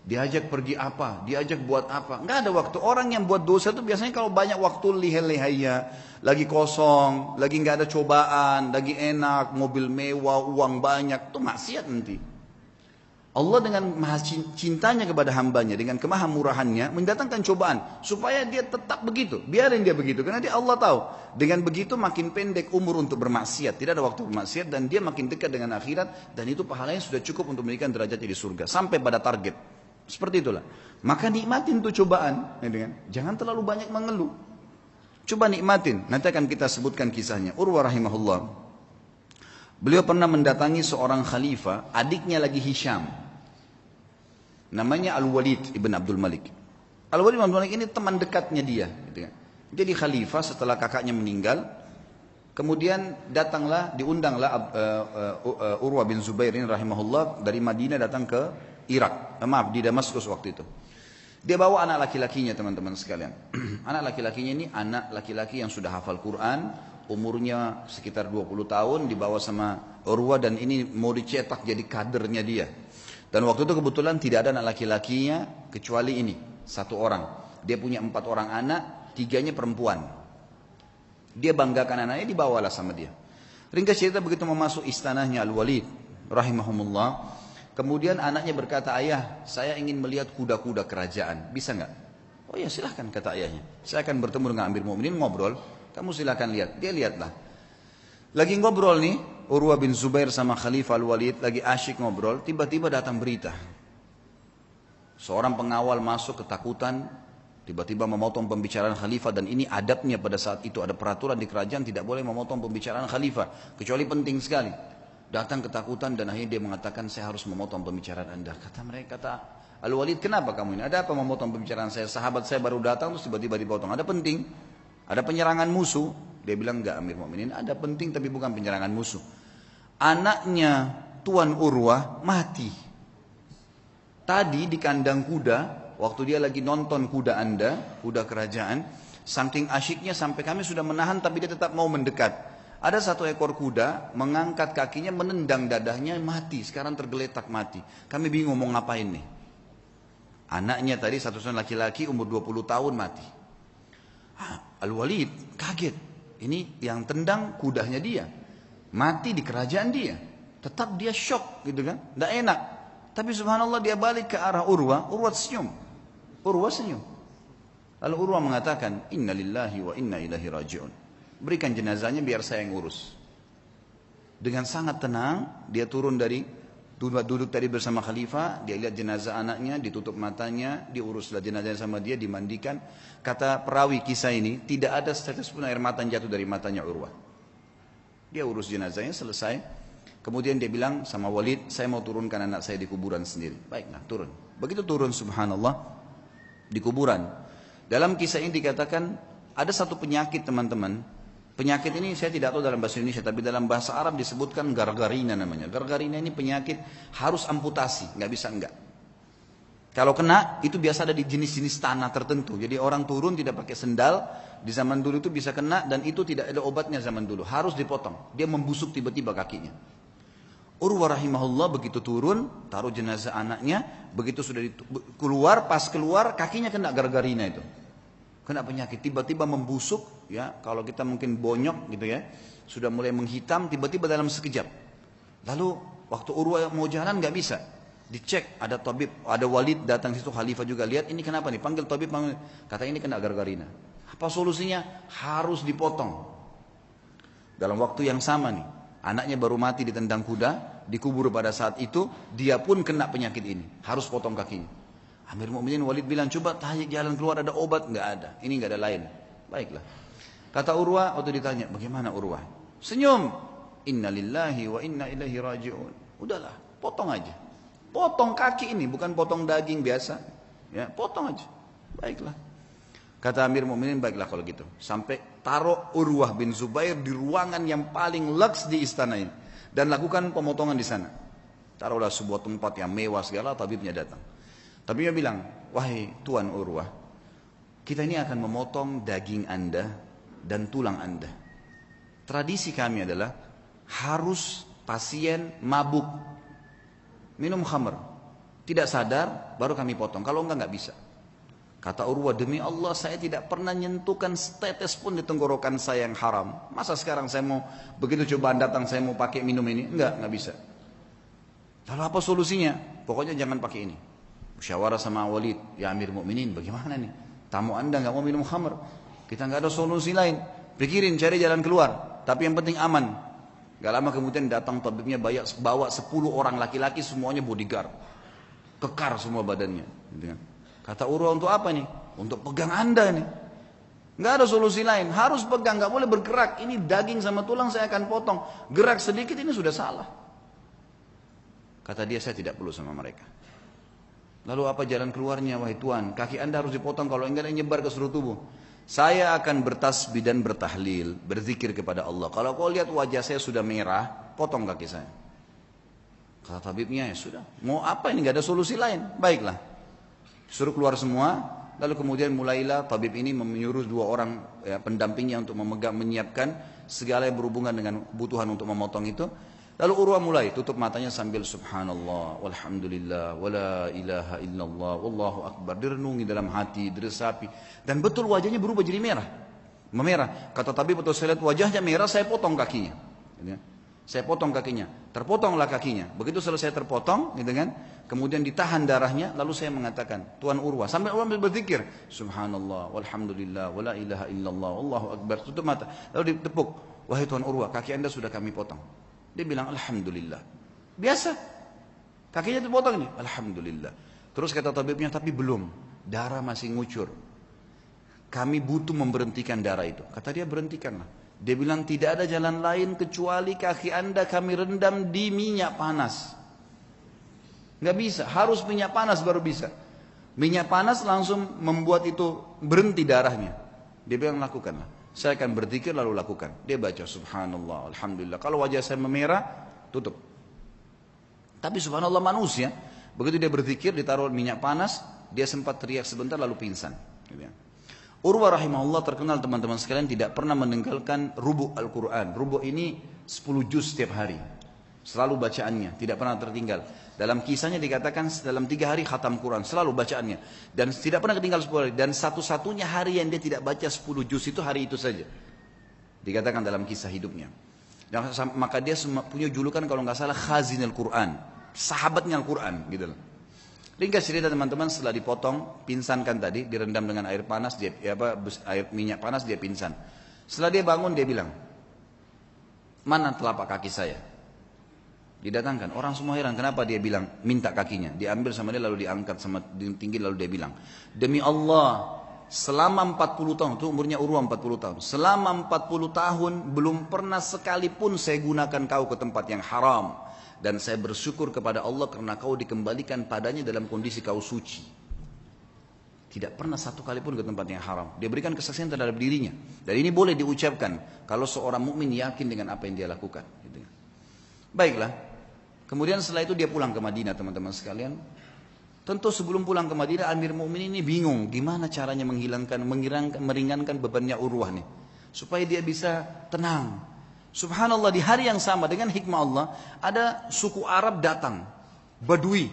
Speaker 1: Diajak pergi apa, diajak buat apa. Nggak ada waktu. Orang yang buat dosa itu biasanya kalau banyak waktu lihai-lihaiya, lagi kosong, lagi nggak ada cobaan, lagi enak, mobil mewah, uang banyak, itu maksiat nanti. Allah dengan maha cintanya kepada hambanya, dengan kemahamurahannya mendatangkan cobaan supaya dia tetap begitu. Biarin dia begitu, karena dia Allah tahu. Dengan begitu makin pendek umur untuk bermaksiat, tidak ada waktu bermaksiat, dan dia makin dekat dengan akhirat, dan itu pahalanya sudah cukup untuk memberikan derajatnya di surga sampai pada target. Seperti itulah. Maka nikmatin tuh cobaan, ya, jangan terlalu banyak mengeluh. Coba nikmatin. Nanti akan kita sebutkan kisahnya. Urwah rahimahullah, beliau pernah mendatangi seorang khalifah, adiknya lagi Hisham, namanya Al-Walid ibn Abdul Malik. Al-Walid ibn Abdul Malik ini teman dekatnya dia, gitu kan. Jadi khalifah setelah kakaknya meninggal. Kemudian diundanglah Urwah bin Zubair ini rahimahullah dari Madinah datang ke Irak, di Damaskus waktu itu. Dia bawa anak laki-lakinya teman-teman sekalian. Anak laki-lakinya ini anak laki-laki yang sudah hafal Quran, umurnya sekitar 20 tahun, dibawa sama Urwah, dan ini mau dicetak jadi kadernya dia. Dan waktu itu kebetulan tidak ada anak laki-lakinya kecuali ini, satu orang. Dia punya 4 orang anak, 3-nya perempuan. Dia banggakan anaknya, dibawalah sama dia. Ringkas cerita, begitu mau masuk istanahnya Al-Walid rahimahumullah, kemudian anaknya berkata, ayah, saya ingin melihat kuda-kuda kerajaan, bisa nggak? Oh ya silahkan, kata ayahnya. Saya akan bertemu dengan Amir Mu'minin, ngobrol, kamu silahkan lihat. Dia lihatlah. Lagi ngobrol nih, Urwah bin Zubair sama Khalifah Al-Walid lagi asyik ngobrol, tiba-tiba datang berita. Seorang pengawal masuk ketakutan, tiba-tiba memotong pembicaraan khalifah, dan ini adabnya pada saat itu, ada peraturan di kerajaan tidak boleh memotong pembicaraan khalifah, kecuali penting sekali. Datang ketakutan dan akhirnya dia mengatakan, saya harus memotong pembicaraan Anda. Kata Al-Walid, kenapa kamu ini? Ada apa memotong pembicaraan saya? Sahabat saya baru datang terus tiba-tiba dipotong. Ada penting? Ada penyerangan musuh? Dia bilang, enggak Amir Mu'minin, ada penting tapi bukan penyerangan musuh. Anaknya Tuan Urwah mati. Tadi di kandang kuda, waktu dia lagi nonton kuda Anda, kuda kerajaan, saking asyiknya sampai kami sudah menahan tapi dia tetap mau mendekat. Ada satu ekor kuda mengangkat kakinya, menendang dadahnya, mati. Sekarang tergeletak mati. Kami bingung mau ngapain nih. Anaknya tadi satu-satunya laki-laki umur 20 tahun mati. Al-Walid kaget. Ini yang tendang kudanya dia. Mati di kerajaan dia. Tetap dia shock gitu kan. Tidak enak. Tapi subhanallah dia balik ke arah Urwah. Urwah senyum. Lalu Urwah mengatakan, Inna lillahi wa inna ilahi raji'un. Berikan jenazahnya biar saya yang urus. Dengan sangat tenang dia turun dari duduk tadi bersama khalifah. Dia lihat jenazah anaknya, ditutup matanya, diuruslah jenazahnya sama dia, dimandikan. Kata perawi kisah ini, tidak ada setetes pun air mata yang jatuh dari matanya Urwah. Dia urus jenazahnya selesai. Kemudian dia bilang sama Walid, saya mau turunkan anak saya di kuburan sendiri. Baiklah, turun. Begitu turun subhanallah di kuburan. Dalam kisah ini dikatakan ada satu penyakit teman-teman. Penyakit ini saya tidak tahu dalam bahasa Indonesia, tapi dalam bahasa Arab disebutkan gargarina namanya. Gargarina ini penyakit harus amputasi, nggak bisa enggak. Kalau kena itu biasa ada di jenis-jenis tanah tertentu. Jadi orang turun tidak pakai sendal. Di zaman dulu itu bisa kena dan itu tidak ada obatnya zaman dulu. Harus dipotong. Dia membusuk tiba-tiba kakinya. Urwah rahimahullah begitu turun, taruh jenazah anaknya, begitu sudah keluar, pas keluar kakinya kena gargarina itu. Kena penyakit, tiba-tiba membusuk, ya. Kalau kita mungkin bonyok gitu ya, sudah mulai menghitam, tiba-tiba dalam sekejap. Lalu waktu Urwah mau jalan nggak bisa, dicek ada tabib, ada Walid datang situ, khalifah juga lihat ini kenapa nih, panggil tabib, kata ini kena gargarina. Apa solusinya? Harus dipotong. Dalam waktu yang sama nih, anaknya baru mati ditendang kuda, dikubur pada saat itu, dia pun kena penyakit ini, harus potong kakinya. Amir Mu'minin Walid bilang, coba tanya jalan keluar ada obat, nggak ada, ini nggak ada lain. Baiklah. Kata Urwah waktu ditanya, bagaimana Urwah? Senyum. Inna lillahi wa inna ilaihi raji'un. Udahlah, potong aja. Potong kaki ini, bukan potong daging biasa. Ya, potong aja. Baiklah. Kata Amir Mu'minin, baiklah kalau gitu. Sampai taruh Urwah bin Zubair di ruangan yang paling leks di istana ini. Dan lakukan pemotongan di sana. Taruhlah sebuah tempat yang mewah segala, tabibnya datang. Tabibnya bilang, wahai Tuan Urwah, kita ini akan memotong daging Anda dan tulang Anda. Tradisi kami adalah harus pasien mabuk, minum khamr, tidak sadar, baru kami potong. Kalau enggak bisa. Kata Urwah, demi Allah saya tidak pernah nyentuhkan setetes pun di tenggorokan saya yang haram. Masa sekarang saya mau, begitu cobaan datang saya mau pakai minum ini? Enggak bisa. Lalu apa solusinya? Pokoknya jangan pakai ini. Musyawarah sama Walid, ya Amir Mu'minin, bagaimana nih? Tamu Anda nggak mau minum khamr. Kita nggak ada solusi lain. Pikirin, cari jalan keluar. Tapi yang penting aman. Gak lama kemudian datang tabibnya bawa 10 orang laki-laki semuanya bodyguard. Kekar semua badannya. Gitu kan. Kata Urwah, untuk apa nih? Untuk pegang Anda nih. Nggak ada solusi lain. Harus pegang, nggak boleh bergerak. Ini daging sama tulang saya akan potong. Gerak sedikit ini sudah salah. Kata dia, saya tidak perlu sama mereka. Lalu apa jalan keluarnya, wahai Tuan? Kaki Anda harus dipotong, kalau enggak nyebar ke seluruh tubuh. Saya akan bertasbih dan bertahlil, berzikir kepada Allah. Kalau kau lihat wajah saya sudah merah, potong kaki saya. Kata tabibnya, ya sudah. Mau apa ini? Nggak ada solusi lain. Baiklah. Suruh keluar semua, lalu kemudian mulailah tabib ini menyuruh 2 orang ya, pendampingnya untuk menyiapkan segala yang berhubungan dengan kebutuhan untuk memotong itu. Lalu Urwah mulai tutup matanya sambil subhanallah, walhamdulillah, wala ilaha illallah, wallahu akbar. Direnungi dalam hati, diresapi. Dan betul wajahnya berubah jadi merah. Memerah. Kata tabib, betul saya lihat wajahnya merah, saya potong kakinya. Saya potong kakinya. Terpotonglah kakinya. Begitu selesai terpotong, gitu kan? Kemudian ditahan darahnya, lalu saya mengatakan, Tuan Urwah, sampai Urwah berzikir, subhanallah, walhamdulillah, wala ilaha illallah, wallahu akbar. Tutup mata, lalu ditepuk, wahai Tuan Urwah, kaki Anda sudah kami potong. Dia bilang, alhamdulillah. Biasa, kakinya terpotong nih, alhamdulillah. Terus kata tabibnya, tapi belum, darah masih ngucur. Kami butuh memberhentikan darah itu. Kata dia, berhentikanlah. Dia bilang tidak ada jalan lain kecuali kaki anda kami rendam di minyak panas. Nggak bisa, harus minyak panas baru bisa. Minyak panas langsung membuat itu berhenti darahnya. Dia bilang lakukanlah. Saya akan berzikir lalu lakukan. Dia baca subhanallah, alhamdulillah. Kalau wajah saya memerah, tutup. Tapi subhanallah manusia, begitu dia berzikir ditaruh minyak panas, dia sempat teriak sebentar lalu pingsan. Urwah rahimahullah terkenal teman-teman sekalian tidak pernah meninggalkan rubu' Al-Quran. Rubu' ini 10 juz setiap hari. Selalu bacaannya, tidak pernah tertinggal. Dalam kisahnya dikatakan dalam 3 hari khatam Quran, selalu bacaannya. Dan tidak pernah ketinggal 10 hari. Dan satu-satunya hari yang dia tidak baca 10 juz itu hari itu saja. Dikatakan dalam kisah hidupnya. Dan maka dia punya julukan kalau nggak salah Khazinul Quran. Sahabatnya Al-Quran gitu loh. Ringkas cerita teman-teman, setelah dipotong, pinsankan tadi, direndam dengan air panas, air minyak panas, dia pingsan. Setelah dia bangun, dia bilang, mana telapak kaki saya? Didatangkan, orang semua heran, kenapa dia bilang, minta kakinya. Diambil sama dia, lalu diangkat sama tinggi, lalu dia bilang, demi Allah, selama 40 tahun, itu umurnya Urwah 40 tahun, selama 40 tahun, belum pernah sekalipun saya gunakan kau ke tempat yang haram. Dan saya bersyukur kepada Allah karena kau dikembalikan padanya dalam kondisi kau suci. Tidak pernah satu kali pun ke tempat yang haram. Dia berikan kesaksian terhadap dirinya. Dan ini boleh diucapkan kalau seorang mukmin yakin dengan apa yang dia lakukan. Baiklah. Kemudian setelah itu dia pulang ke Madinah teman-teman sekalian. Tentu sebelum pulang ke Madinah Amir Mu'minin ini bingung. Gimana caranya meringankan bebannya Urwah nih. Supaya dia bisa tenang. Subhanallah di hari yang sama dengan hikmah Allah ada suku Arab datang, Badui.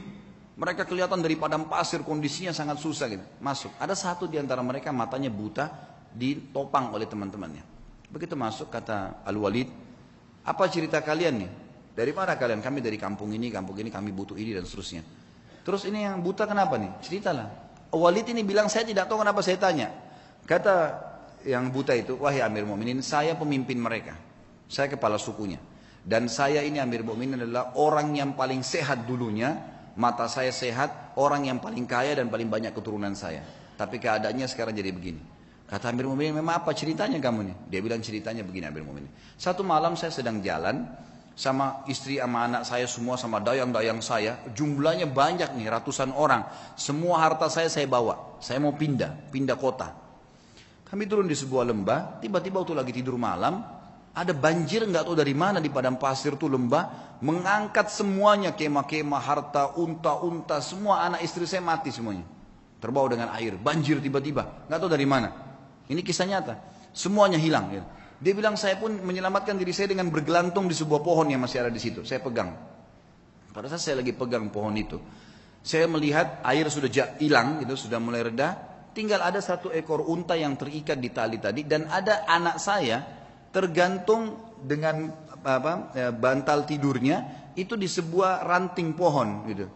Speaker 1: Mereka kelihatan dari padang pasir kondisinya sangat susah gitu. Masuk. Ada satu di antara mereka matanya buta ditopang oleh teman-temannya. Begitu masuk kata Al-Walid, apa cerita kalian nih? Dari mana kalian? Kami dari kampung ini kami butuh ini dan seterusnya. Terus ini yang buta kenapa nih? Ceritalah. Walid ini bilang saya tidak tahu kenapa saya tanya. Kata yang buta itu, wahai Amir Mu'minin, saya pemimpin mereka. Saya kepala sukunya. Dan saya ini Amir Mu'minin adalah orang yang paling sehat dulunya. Mata saya sehat, orang yang paling kaya dan paling banyak keturunan saya. Tapi keadaannya sekarang jadi begini. Kata Amir Mu'minin, memang apa ceritanya kamu nih? Dia bilang ceritanya begini Amir Mu'minin. Satu malam saya sedang jalan sama istri sama anak saya semua sama dayang-dayang saya. Jumlahnya banyak nih, ratusan orang. Semua harta saya bawa. Saya mau pindah kota. Kami turun di sebuah lembah, tiba-tiba waktu lagi tidur malam, ada banjir nggak tahu dari mana di padang pasir tuh lembah mengangkat semuanya kemah-kemah harta unta-unta semua anak istri saya mati semuanya terbawa dengan air banjir tiba-tiba nggak tahu dari mana ini kisah nyata semuanya hilang ya. Dia bilang saya pun menyelamatkan diri saya dengan bergelantung di sebuah pohon yang masih ada di situ saya pegang pada saat saya lagi pegang pohon itu saya melihat air sudah hilang gitu sudah mulai reda tinggal ada satu ekor unta yang terikat di tali tadi dan ada anak saya tergantung dengan bantal tidurnya itu di sebuah ranting pohon gitu.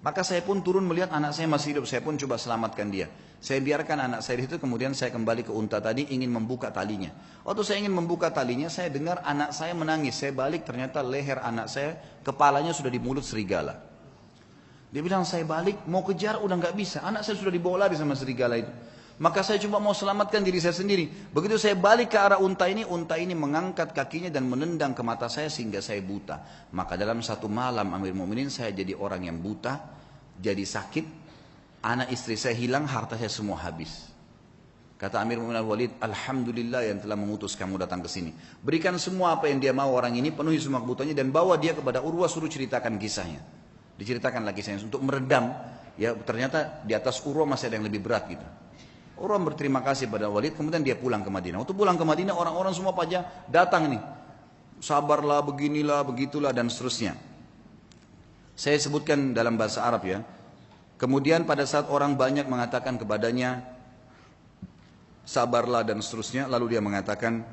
Speaker 1: Maka saya pun turun melihat anak saya masih hidup, saya pun coba selamatkan dia. Saya biarkan anak saya itu kemudian saya kembali ke unta tadi ingin membuka talinya. Waktu saya ingin membuka talinya saya dengar anak saya menangis. Saya balik ternyata leher anak saya kepalanya sudah di mulut serigala. Dia bilang saya balik mau kejar udah nggak bisa. Anak saya sudah dibawa lari sama serigala itu. Maka saya cuma mau selamatkan diri saya sendiri. Begitu saya balik ke arah unta ini mengangkat kakinya dan menendang ke mata saya sehingga saya buta. Maka dalam satu malam Amir Mu'minin saya jadi orang yang buta, jadi sakit, anak istri saya hilang, harta saya semua habis. Kata Amir Mu'minin Al-Walid, alhamdulillah yang telah mengutus kamu datang ke sini. Berikan semua apa yang dia mau orang ini, penuhi semua kebutuhannya dan bawa dia kepada Urwah suruh ceritakan kisahnya. Diceritakanlah kisahnya untuk meredam. Ya ternyata di atas Urwah masih ada yang lebih berat gitu. Orang berterima kasih pada Walid, kemudian dia pulang ke Madinah. Waktu pulang ke Madinah, orang-orang semua pada datang nih. Sabarlah, beginilah, begitulah, dan seterusnya. Saya sebutkan dalam bahasa Arab ya. Kemudian pada saat orang banyak mengatakan kepadanya, sabarlah dan seterusnya, lalu dia mengatakan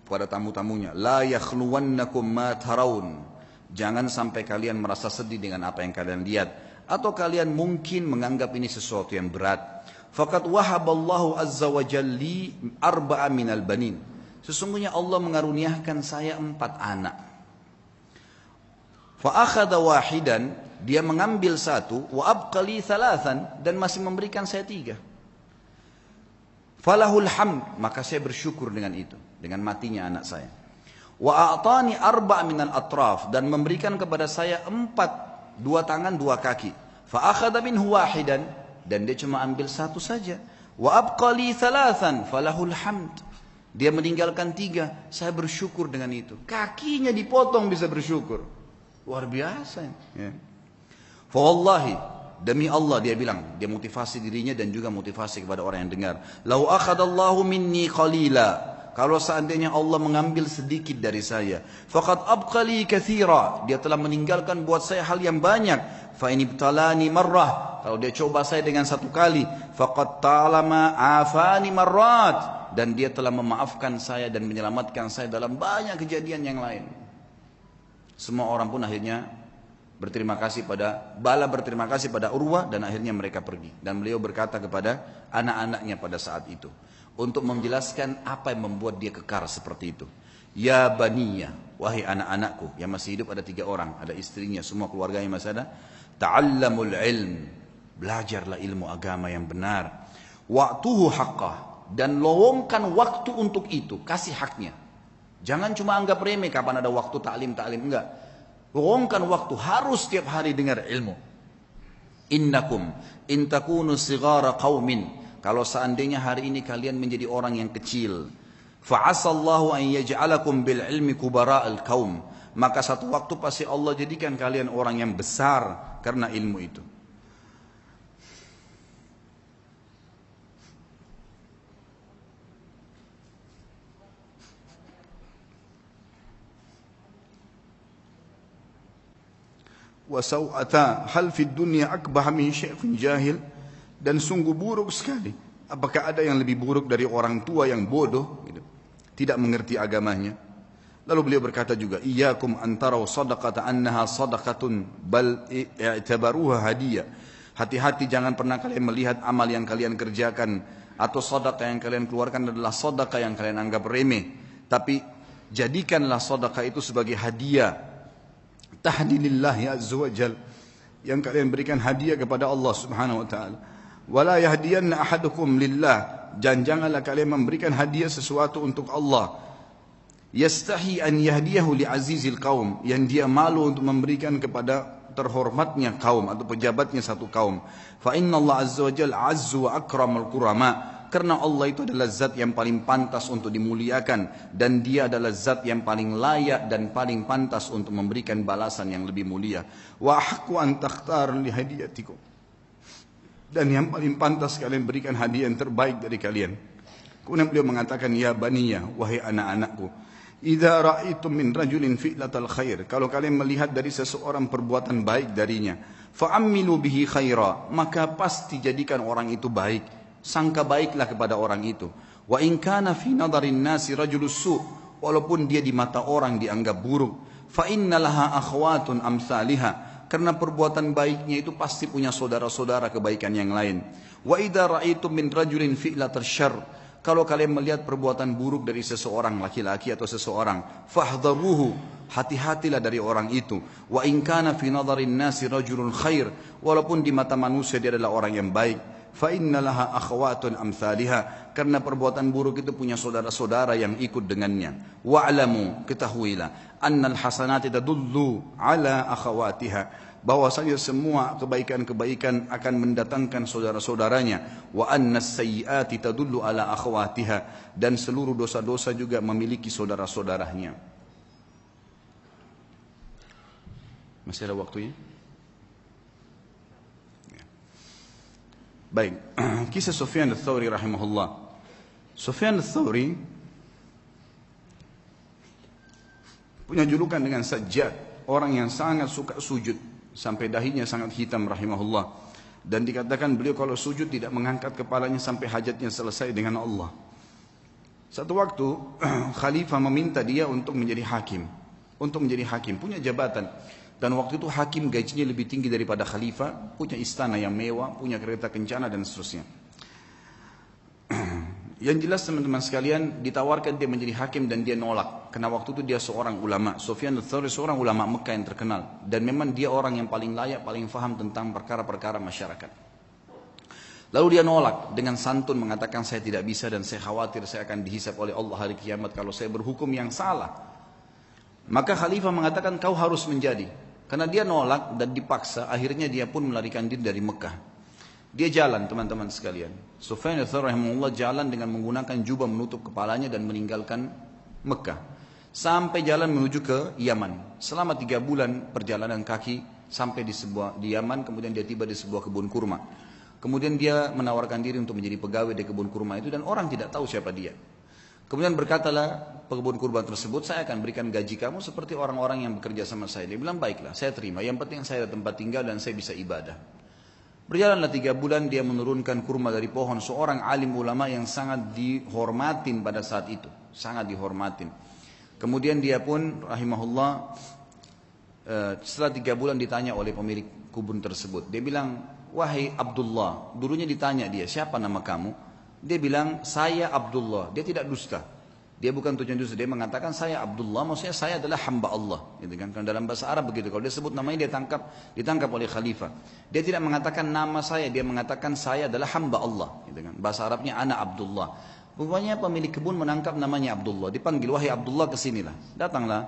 Speaker 1: kepada tamu-tamunya, la yakhluwannakum ma tarawun. Jangan sampai kalian merasa sedih dengan apa yang kalian lihat. Atau kalian mungkin menganggap ini sesuatu yang berat. Faqad wahaballahu azza wa jalli arba'a minal banin. Sesungguhnya Allah mengaruniakan saya 4 anak. Fa akhadha wahidan, dia mengambil 1, wa abqali 3 dan masih memberikan saya 3. Falahul hamd, maka saya bersyukur dengan itu, dengan matinya anak saya. Wa a'tani arba' minal atraf, dan memberikan kepada saya 4, 2 tangan 2 kaki. Fa akhadha minhu wahidan, dan dia cuma ambil 1 saja. Wa abqali 3, falahul hamd. Dia meninggalkan 3, saya bersyukur dengan itu. Kakinya dipotong bisa bersyukur. Luar biasa. Ya. Fa wallahi, demi Allah dia bilang, dia motivasi dirinya dan juga motivasi kepada orang yang dengar. Lau akhadallahu minni qalila, kalau seandainya Allah mengambil sedikit dari saya, faqad abqali katsira, dia telah meninggalkan buat saya hal yang banyak. Fa in ibtalani marrah, kalau dia coba saya dengan 1 kali, faqad ta'lama afani marrat, dan dia telah memaafkan saya dan menyelamatkan saya dalam banyak kejadian yang lain. Semua orang pun akhirnya berterima kasih pada Urwah, dan akhirnya mereka pergi. Dan beliau berkata kepada anak-anaknya pada saat itu untuk menjelaskan apa yang membuat dia kekar seperti itu. Ya baniya, wahai anak-anakku, yang masih hidup ada 3 orang, ada istrinya, semua keluarganya masih ada. Ta'allamul ilm, belajarlah ilmu agama yang benar. Wa'tuhu haqqah, dan lowongkan waktu untuk itu, kasih haknya. Jangan cuma anggap remeh kapan ada waktu ta'lim, enggak. Luangkan waktu, harus setiap hari dengar ilmu. Innakum in takunu sighara qaumin, kalau seandainya hari ini kalian menjadi orang yang kecil, fa'asallahu an yaj'alakum bil ilmi kubara'al qaum, maka satu waktu pasti Allah jadikan kalian orang yang besar karena ilmu itu. Wasau'ata hal fid dunya akbah min syaikhun jahil, dan sungguh buruk sekali, apakah ada yang lebih buruk dari orang tua yang bodoh gitu, tidak mengerti agamanya. Lalu beliau berkata juga, iyyakum antaraw sadaqata annaha sadaqatun bal i'tabaruha hadiyah, hati-hati jangan pernah kalian melihat amal yang kalian kerjakan atau sedekah yang kalian keluarkan adalah sedekah yang kalian anggap remeh, tapi jadikanlah sedekah itu sebagai hadiah tahdilillahi azza wa jal, yang kalian berikan hadiah kepada Allah subhanahu wa ta'ala. Wala yahdiyanna ahadukum lillah, dan janganlah kalian memberikan hadiah sesuatu untuk Allah. Yastahi an yahdiyahu li azizil qaum, yang dia malu untuk memberikan kepada terhormatnya kaum atau pejabatnya satu kaum. Fa inna Allah azza wa jal azzu wa akramul kurama, karena Allah itu adalah zat yang paling pantas untuk dimuliakan, dan dia adalah zat yang paling layak dan paling pantas untuk memberikan balasan yang lebih mulia. Wa haqqu an takhtar li hadiyatikum, dan yang paling pantas kalian berikan hadiah yang terbaik dari kalian. Kemudian beliau mengatakan, ya baniya, wahai anak-anakku, idza ra'aitum min rajulin fi'latal khair, kalau kalian melihat dari seseorang perbuatan baik darinya, fa'ammilu bihi khaira, maka pasti jadikan orang itu baik, sangka baiklah kepada orang itu. Wa in kana fi nadarin nasi rajulus su', walaupun dia di mata orang dianggap buruk, fa innalaha akhwatun amsalihah, karena perbuatan baiknya itu pasti punya saudara-saudara kebaikan yang lain. Wa idza ra'aitum min rajulin fi'latal syarr, kalau kalian melihat perbuatan buruk dari seseorang, laki-laki atau seseorang, fahdharuhu, hati-hatilah dari orang itu. Wa in kana fi nadarin nasi rajulun khair, walaupun di mata manusia dia adalah orang yang baik. Fa innalaha akhwatun amsalihah, karena perbuatan buruk itu punya saudara-saudara yang ikut dengannya. Wa'lamu, ketahuilah, annal hasanati tadullu ala akhawatiha, bahwasanya semua kebaikan-kebaikan akan mendatangkan saudara-saudaranya. Wa annas sayyiati tadullu ala akhawatiha, dan seluruh dosa-dosa juga memiliki saudara-saudaranya. Masih ada waktunya? Baik, kisah Sufyan al-Thawri rahimahullah. Sufyan al-Thawri punya julukan dengan Sajjad, orang yang sangat suka sujud, sampai dahinya sangat hitam rahimahullah. Dan dikatakan beliau kalau sujud tidak mengangkat kepalanya sampai hajatnya selesai dengan Allah. Satu waktu khalifah meminta dia untuk menjadi hakim, punya jabatan. Dan waktu itu hakim gajinya lebih tinggi daripada khalifah, punya istana yang mewah, punya kereta kencana dan seterusnya. Yang jelas teman-teman sekalian, ditawarkan dia menjadi hakim dan dia nolak. Karena waktu itu dia seorang ulama. Sufyan al-Thawri seorang ulama Mekah yang terkenal. Dan memang dia orang yang paling layak, paling faham tentang perkara-perkara masyarakat. Lalu dia nolak dengan santun mengatakan saya tidak bisa dan saya khawatir saya akan dihisab oleh Allah hari kiamat kalau saya berhukum yang salah. Maka khalifah mengatakan kau harus menjadi. Karena dia nolak dan dipaksa, akhirnya dia pun melarikan diri dari Mekah. Dia jalan teman-teman sekalian. Sufyan ats-Tsauri rahimahullah jalan dengan menggunakan jubah menutup kepalanya dan meninggalkan Mekah. Sampai jalan menuju ke Yaman. Selama 3 bulan perjalanan kaki sampai di Yaman, kemudian dia tiba di sebuah kebun kurma. Kemudian dia menawarkan diri untuk menjadi pegawai di kebun kurma itu dan orang tidak tahu siapa dia. Kemudian berkatalah pekebun kurma tersebut, saya akan berikan gaji kamu seperti orang-orang yang bekerja sama saya. Dia bilang, baiklah, saya terima. Yang penting saya ada tempat tinggal dan saya bisa ibadah. Berjalanlah 3 bulan dia menurunkan kurma dari pohon. Seorang alim ulama yang sangat dihormatin pada saat itu. Sangat dihormatin. Kemudian dia pun rahimahullah setelah 3 bulan ditanya oleh pemilik kebun tersebut. Dia bilang, wahai Abdullah, dulunya ditanya dia, siapa nama kamu? Dia bilang, saya Abdullah. Dia tidak dusta. Dia bukan tujuan dusta. Dia mengatakan, saya Abdullah, maksudnya saya adalah hamba Allah. Gitu kan? Karena dalam bahasa Arab begitu. Kalau dia sebut namanya, dia ditangkap oleh khalifah. Dia tidak mengatakan nama saya, dia mengatakan saya adalah hamba Allah. Gitu kan? Bahasa Arabnya, ana Abdullah. Rupanya pemilik kebun menangkap namanya Abdullah. Dipanggil, wahai Abdullah, kesinilah. Datanglah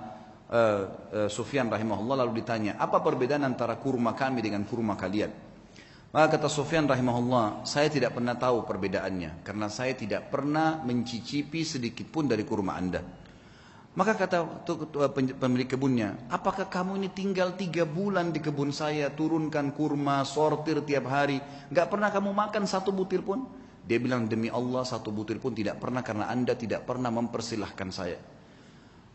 Speaker 1: Sufyan rahimahullah lalu ditanya, apa perbedaan antara kurma kami dengan kurma kalian? Maka kata Sufyan rahimahullah, saya tidak pernah tahu perbedaannya karena saya tidak pernah mencicipi sedikit pun dari kurma Anda. Maka kata pemilik kebunnya, apakah kamu ini tinggal 3 bulan di kebun saya, turunkan kurma, sortir tiap hari, gak pernah kamu makan 1 butir pun? Dia bilang, demi Allah 1 butir pun tidak pernah karena Anda tidak pernah mempersilahkan saya.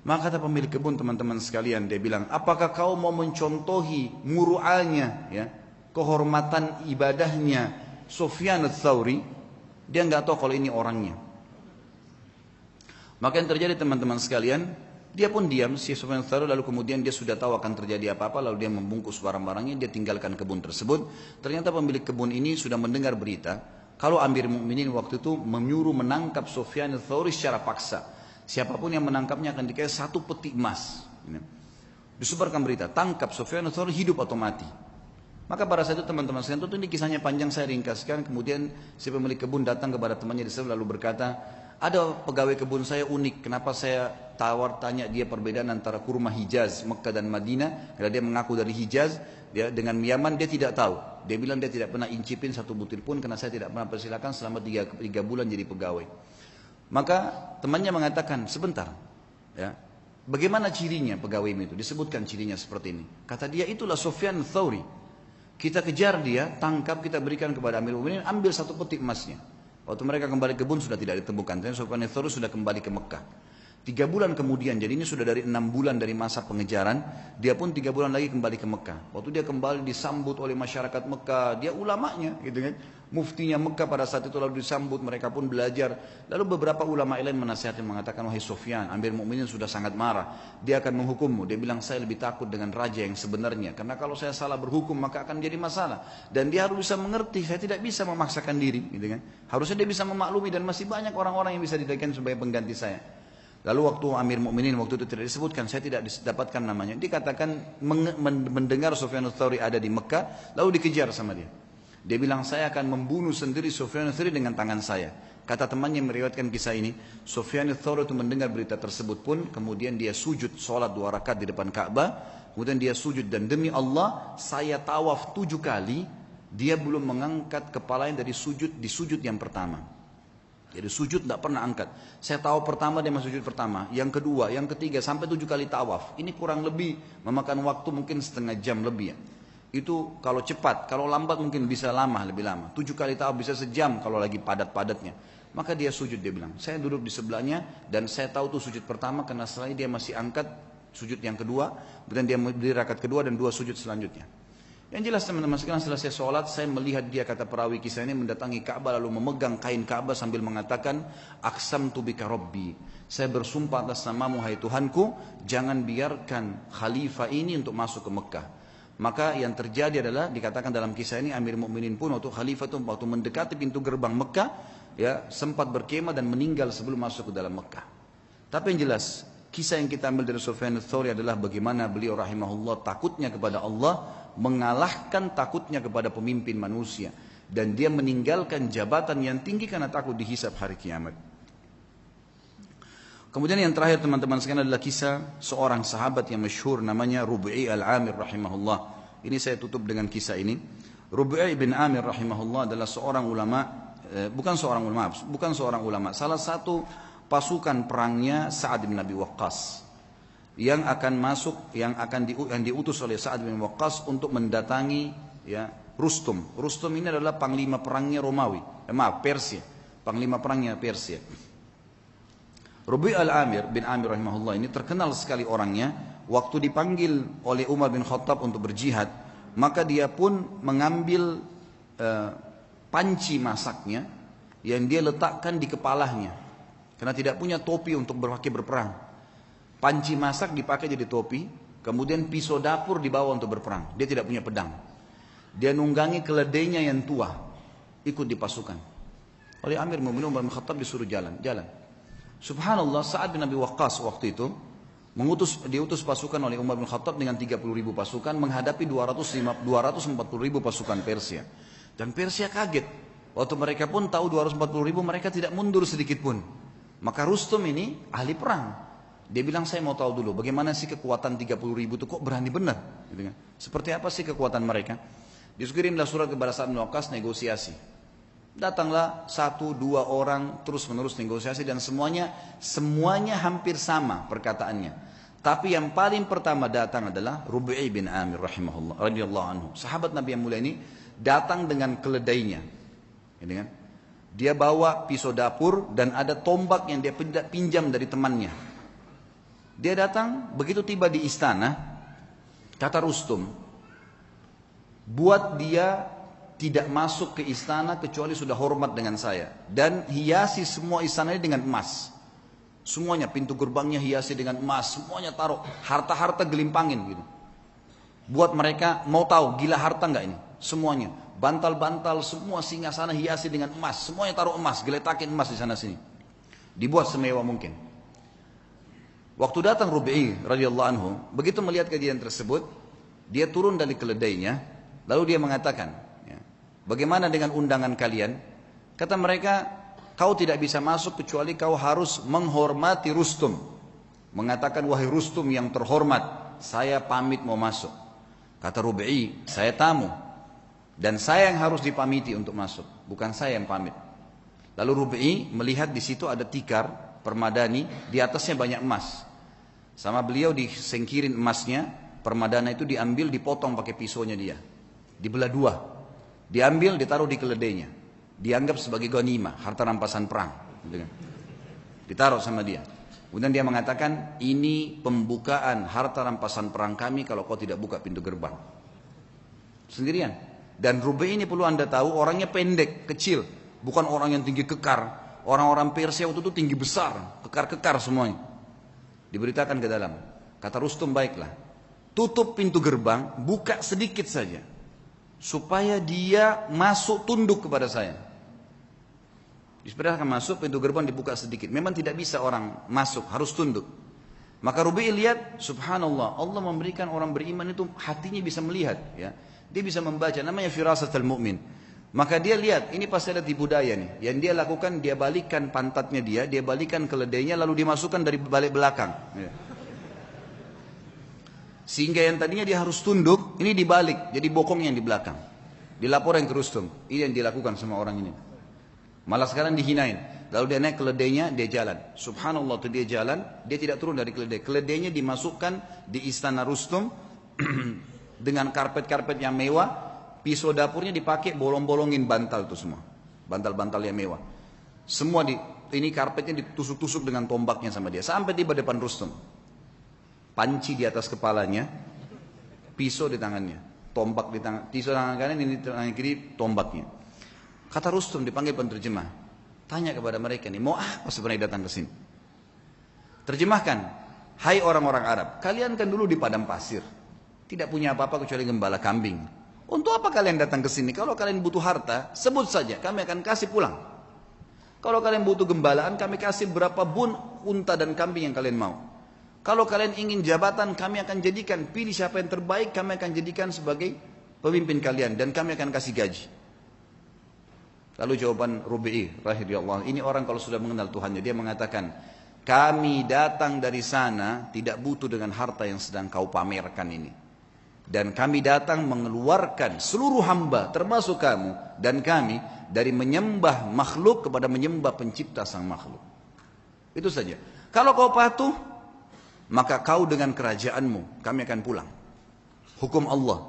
Speaker 1: Maka kata pemilik kebun, teman-teman sekalian, dia bilang, apakah kau mau mencontohi muru'anya, ya, kehormatan ibadahnya Sufyan ats-Tsauri? Dia nggak tahu kalau ini orangnya. Maka yang terjadi teman-teman sekalian, dia pun diam si Sufyan ats-Tsauri, lalu kemudian dia sudah tahu akan terjadi apa-apa, lalu dia membungkus barang-barangnya, dia tinggalkan kebun tersebut. Ternyata pemilik kebun ini sudah mendengar berita kalau Amir Mukminin waktu itu menyuruh menangkap Sufyan ats-Tsauri secara paksa. Siapapun yang menangkapnya akan dikasih 1 peti emas. Disebarkan berita, tangkap Sufyan ats-Tsauri, hidup atau mati. Maka pada saat itu teman-teman sekalian, tentu ini kisahnya panjang, saya ringkaskan. Kemudian si pemilik kebun datang kepada temannya di sana lalu berkata, ada pegawai kebun saya unik, kenapa saya tanya dia perbedaan antara kurma Hijaz, Mekah dan Madinah. Karena dia mengaku dari Hijaz, dia dengan Yaman dia tidak tahu. Dia bilang dia tidak pernah incipin 1 butir pun karena saya tidak pernah persilakan selama 3 bulan jadi pegawai. Maka temannya mengatakan, sebentar, ya, bagaimana cirinya pegawai itu? Disebutkan cirinya seperti ini. Kata dia, itulah Sufyan ats-Tsauri. Kita kejar dia, tangkap, kita berikan kepada Amir Mukminin, ambil 1 peti emasnya. Waktu mereka kembali ke kebun sudah tidak ditemukan. Dan Sufyan ats-Tsauri sudah kembali ke Mekah. 3 bulan kemudian, jadi ini sudah dari 6 bulan dari masa pengejaran, dia pun 3 bulan lagi kembali ke Mekah. Waktu dia kembali disambut oleh masyarakat Mekah, dia ulamanya, gitu kan, muftinya Mekah pada saat itu, lalu disambut, mereka pun belajar. Lalu beberapa ulama lain menasihati, mengatakan, wahai Sufyan, Amir Mukminin sudah sangat marah, dia akan menghukummu. Dia bilang, saya lebih takut dengan raja yang sebenarnya, karena kalau saya salah berhukum maka akan jadi masalah. Dan dia harus bisa mengerti, saya tidak bisa memaksakan diri, gitu kan. Harusnya dia bisa memaklumi dan masih banyak orang-orang yang bisa dijadikan sebagai pengganti saya. Lalu waktu Amir Mukminin waktu itu tidak disebutkan, saya tidak dapatkan namanya. Dikatakan mendengar Sufyan ats-Tsauri ada di Mekah, lalu dikejar sama dia. Dia bilang, saya akan membunuh sendiri Sufyan ats-Tsauri dengan tangan saya. Kata temannya yang meriwayatkan kisah ini, Sufyan ats-Tsauri itu mendengar berita tersebut pun, kemudian dia sujud sholat 2 rakaat di depan Ka'bah, kemudian dia sujud dan demi Allah, saya tawaf 7 kali, dia belum mengangkat kepalanya dari sujud di sujud yang pertama. Jadi sujud tidak pernah angkat. Saya tahu pertama dia masuk sujud pertama, yang kedua, yang ketiga, sampai 7 kali tawaf. Ini kurang lebih memakan waktu mungkin setengah jam lebih ya. Itu kalau cepat, kalau lambat mungkin bisa lama, lebih lama. 7 kali tawaf bisa sejam kalau lagi padat-padatnya. Maka dia sujud, dia bilang, saya duduk di sebelahnya dan saya tahu tuh sujud pertama karena setelah dia masih angkat sujud yang kedua, kemudian dia berdiri rakaat kedua dan 2 sujud selanjutnya. Yang jelas teman-teman sekalian, selesai sholat saya melihat dia, kata perawi kisah ini, mendatangi Ka'bah lalu memegang kain Ka'bah sambil mengatakan, aqsamtu bika rabbi, saya bersumpah atas namamu hai Tuhanku, jangan biarkan khalifah ini untuk masuk ke Mekah. Maka yang terjadi adalah dikatakan dalam kisah ini, Amir Mukminin pun waktu khalifah itu waktu mendekati pintu gerbang Mekah, ya, sempat berkemah dan meninggal sebelum masuk ke dalam Mekah. Tapi yang jelas kisah yang kita ambil dari Sufyan ats-Tsauri adalah bagaimana beliau rahimahullah takutnya kepada Allah mengalahkan takutnya kepada pemimpin manusia. dan dia meninggalkan jabatan yang tinggi karena takut dihisab hari kiamat. Kemudian yang terakhir teman-teman sekalian adalah kisah seorang sahabat yang masyhur namanya Rub'i al-Amir rahimahullah. Ini saya tutup dengan kisah ini. Rub'i bin Amir rahimahullah adalah seorang ulama, bukan seorang ulama, salah satu pasukan perangnya Sa'ad bin Abi Waqqas yang akan masuk, yang diutus oleh Sa'ad bin Waqqas untuk mendatangi ya Rustum. Rustum ini adalah panglima perangnya Persia, panglima perangnya Persia. Rubi' al-Amir bin Amir rahimahullah ini terkenal sekali orangnya. Waktu dipanggil oleh Umar bin Khattab untuk berjihad, maka dia pun mengambil panci masaknya yang dia letakkan di kepalanya, karena tidak punya topi untuk berperang. Panci masak dipakai jadi topi, kemudian pisau dapur dibawa untuk berperang. Dia tidak punya pedang. Dia nunggangi keledainya yang tua, ikut di pasukan. Oleh Amir Mu'minin Umar bin Khattab disuruh jalan. Subhanallah, Sa'ad bin Abi Waqqas waktu itu diutus pasukan oleh Umar bin Khattab dengan 30.000 pasukan menghadapi 240.000 pasukan Persia. Dan Persia kaget. Waktu mereka pun tahu 240.000, mereka tidak mundur sedikit pun. Maka Rustum ini ahli perang. Dia bilang, saya mau tahu dulu bagaimana sih kekuatan 30.000 itu kok berani benar. Gitu kan? Seperti apa sih kekuatan mereka? Dikirimlah surat kepada Sa'ad bin Waqqas negosiasi. Datanglah 1-2 orang terus menerus negosiasi dan semuanya hampir sama perkataannya. Tapi yang paling pertama datang adalah Rub'i bin Amir rahimahullah radhiyallahu anhu. Sahabat Nabi yang mulia ini datang dengan keledainya. Gitu kan? Dia bawa pisau dapur dan ada tombak yang dia pinjam dari temannya. Dia datang, begitu tiba di istana, kata Rustum, buat dia tidak masuk ke istana kecuali sudah hormat dengan saya, dan hiasi semua istana ini dengan emas. Semuanya, pintu gerbangnya hiasi dengan emas, semuanya taruh harta-harta gelimpangin gitu. Buat mereka mau tahu gila harta enggak ini? Semuanya, bantal-bantal semua singgasana hiasi dengan emas, semuanya taruh emas, geletakin emas di sana sini. Dibuat semewah mungkin. Waktu datang Rub'i radhiyallahu anhu, begitu melihat kejadian tersebut, dia turun dari keledainya, lalu dia mengatakan, bagaimana dengan undangan kalian? Kata mereka, kau tidak bisa masuk kecuali kau harus menghormati Rustum. Mengatakan, wahai Rustum yang terhormat, saya pamit mau masuk. Kata Rub'i, saya tamu, dan saya yang harus dipamiti untuk masuk, bukan saya yang pamit. Lalu Rub'i melihat di situ ada tikar permadani, di atasnya banyak emas. Sama beliau disingkirin emasnya, permadana itu diambil, dipotong pakai pisaunya dia, dibelah dua. Diambil, ditaruh di keledainya, dianggap sebagai ghanimah, harta rampasan perang, ditaruh sama dia. Kemudian dia mengatakan, ini pembukaan harta rampasan perang kami kalau kau tidak buka pintu gerbang. Sendirian. Dan Rub'i ini perlu anda tahu, orangnya pendek, kecil, bukan orang yang tinggi kekar. Orang-orang Persia waktu itu tinggi besar, kekar-kekar semuanya. Diberitakan ke dalam. Kata Rustum, baiklah, tutup pintu gerbang, buka sedikit saja, supaya dia masuk tunduk kepada saya. Diperintahkan masuk, pintu gerbang dibuka sedikit. Memang tidak bisa orang masuk, harus tunduk. Maka Rub'i lihat, subhanallah, Allah memberikan orang beriman itu hatinya bisa melihat, ya. Dia bisa membaca, namanya firasatul mu'min. Maka dia lihat, ini pasti ada tipu daya nih. Yang dia lakukan, dia balikkan pantatnya dia balikkan keledainya, lalu dimasukkan dari balik belakang, ya. Sehingga yang tadinya dia harus tunduk, ini dibalik, jadi bokong yang di belakang. Dilaporkan ke Rustum, ini yang dilakukan sama orang ini. Malah sekarang dihinain. Lalu dia naik keledainya, dia jalan. Subhanallah, tuh dia jalan, dia tidak turun dari keledai. Keledainya dimasukkan di istana Rustum dengan karpet-karpet yang mewah. Pisau dapurnya dipakai, bolong-bolongin bantal itu semua. Bantal-bantal yang mewah. Semua ini karpetnya ditusuk-tusuk dengan tombaknya sama dia. Sampai tiba depan Rustum. Panci di atas kepalanya, pisau di tangannya, tombak di tangan, pisau tangan kanan, ini tangan kiri, tombaknya. Kata Rustum, dipanggil penerjemah, tanya kepada mereka nih, mau apa sebenarnya datang ke sini? Terjemahkan, hai orang-orang Arab, kalian kan dulu di padang pasir, tidak punya apa-apa kecuali gembala kambing. Untuk apa kalian datang ke sini? Kalau kalian butuh harta, sebut saja, kami akan kasih pulang. Kalau kalian butuh gembalaan, kami kasih berapa bun unta dan kambing yang kalian mau. Kalau kalian ingin jabatan, kami akan jadikan, pilih siapa yang terbaik, kami akan jadikan sebagai pemimpin kalian, dan kami akan kasih gaji. Lalu jawaban Rubi'i rahimahullah, ini orang kalau sudah mengenal Tuhannya, dia mengatakan, kami datang dari sana tidak butuh dengan harta yang sedang kau pamerkan ini. Dan kami datang mengeluarkan seluruh hamba termasuk kamu dan kami dari menyembah makhluk kepada menyembah pencipta sang makhluk. Itu saja. Kalau kau patuh, maka kau dengan kerajaanmu, kami akan pulang. Hukum Allah.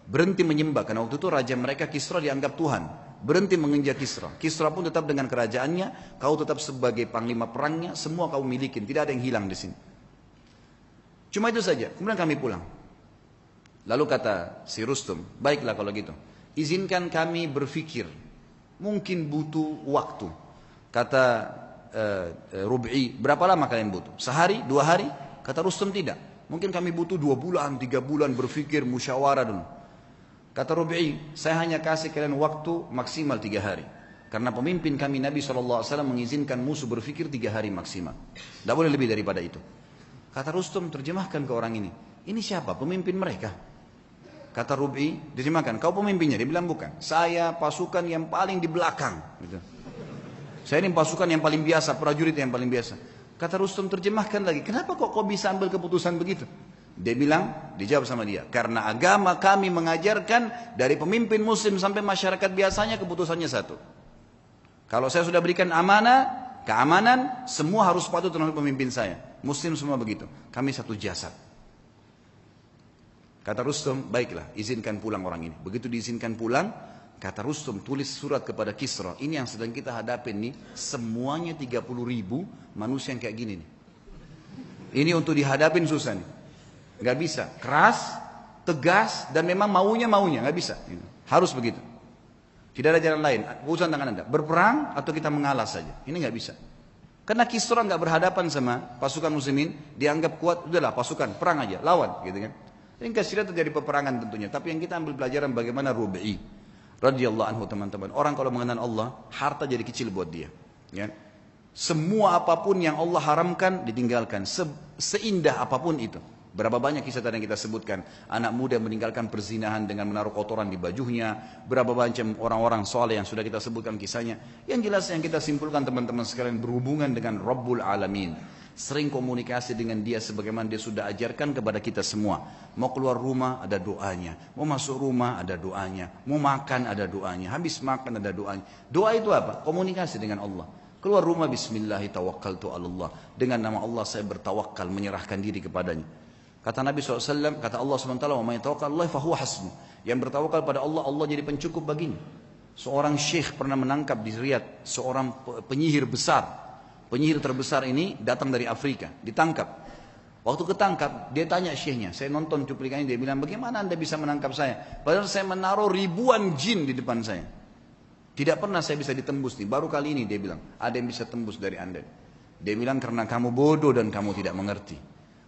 Speaker 1: Berhenti menyembah, karena waktu itu raja mereka Kisra dianggap Tuhan. Berhenti menginjak Kisra. Kisra pun tetap dengan kerajaannya, kau tetap sebagai panglima perangnya, semua kau milikin, tidak ada yang hilang di sini. Cuma itu saja. Kemudian kami pulang. Lalu kata si Rustum, baiklah kalau gitu, izinkan kami berfikir, mungkin butuh waktu. Kata Rubi'i, berapa lama kalian butuh? Sehari, 2 hari? Kata Rustum tidak, mungkin kami butuh 2 bulan, 3 bulan berfikir, musyawarah dulu. Kata Rubi'i, saya hanya kasih kalian waktu maksimal 3 hari. Karena pemimpin kami Nabi SAW mengizinkan musuh berfikir 3 hari maksimal. Tidak boleh lebih daripada itu. Kata Rustum, terjemahkan ke orang ini siapa? Pemimpin mereka. Kata Rubi'i, terjemahkan, kau pemimpinnya? Dia bilang bukan, saya pasukan yang paling di belakang. Gitu. Saya ini pasukan yang paling biasa, prajurit yang paling biasa. Kata Rustum, terjemahkan lagi, kenapa kok kau bisa ambil keputusan begitu? Dia bilang, dijawab sama dia, karena agama kami mengajarkan dari pemimpin muslim sampai masyarakat biasanya keputusannya satu. Kalau saya sudah berikan amanah, keamanan, semua harus patuh terhadap pemimpin saya. Muslim semua begitu, kami satu jasad. Kata Rustum, baiklah, izinkan pulang orang ini. Begitu diizinkan pulang, kata Rustum, tulis surat kepada Kisra. Ini yang sedang kita hadapin nih, semuanya 30.000 manusia yang kayak gini nih. Ini untuk dihadapin susah nih. Gak bisa, keras, tegas, dan memang maunya, gak bisa. Harus begitu. Tidak ada jalan lain, urusan tangan anda. Berperang atau kita mengalah saja. Ini gak bisa. Karena Kisra gak berhadapan sama pasukan muslimin, dianggap kuat, udahlah pasukan, perang aja, lawan. Gitu kan. Ini kasih terjadi peperangan tentunya. Tapi yang kita ambil pelajaran bagaimana Rubi'i radhiyallahu anhu, teman-teman. Orang kalau mengenal Allah, harta jadi kecil buat dia. Ya. Semua apapun yang Allah haramkan ditinggalkan. Seindah apapun itu. Berapa banyak kisah tadi yang kita sebutkan. Anak muda meninggalkan perzinahan dengan menaruh kotoran di bajunya. Berapa banyak orang-orang soleh yang sudah kita sebutkan kisahnya. Yang jelas yang kita simpulkan teman-teman sekalian, berhubungan dengan Rabbul Alamin. Sering komunikasi dengan dia sebagaimana dia sudah ajarkan kepada kita semua. Mau keluar rumah ada doanya. Mau masuk rumah ada doanya. Mau makan ada doanya. Habis makan ada doanya. Doa itu apa? Komunikasi dengan Allah. Keluar rumah, bismillahi tawakkaltu ala Allah. Dengan nama Allah saya bertawakal, menyerahkan diri kepadanya. Kata Nabi SAW, kata Allah SWT, wa may tawakkal Allah fahuwa hasbuh. Yang bertawakal pada Allah, Allah jadi pencukup baginya. Seorang syekh pernah menangkap di Riyadh seorang penyihir besar. Penyihir terbesar ini datang dari Afrika, ditangkap. Waktu ketangkap, dia tanya syekhnya, saya nonton cuplikannya, dia bilang, bagaimana anda bisa menangkap saya? Padahal saya menaruh ribuan jin di depan saya. Tidak pernah saya bisa ditembus nih, baru kali ini dia bilang, ada yang bisa tembus dari anda. Dia bilang, karena kamu bodoh dan kamu tidak mengerti.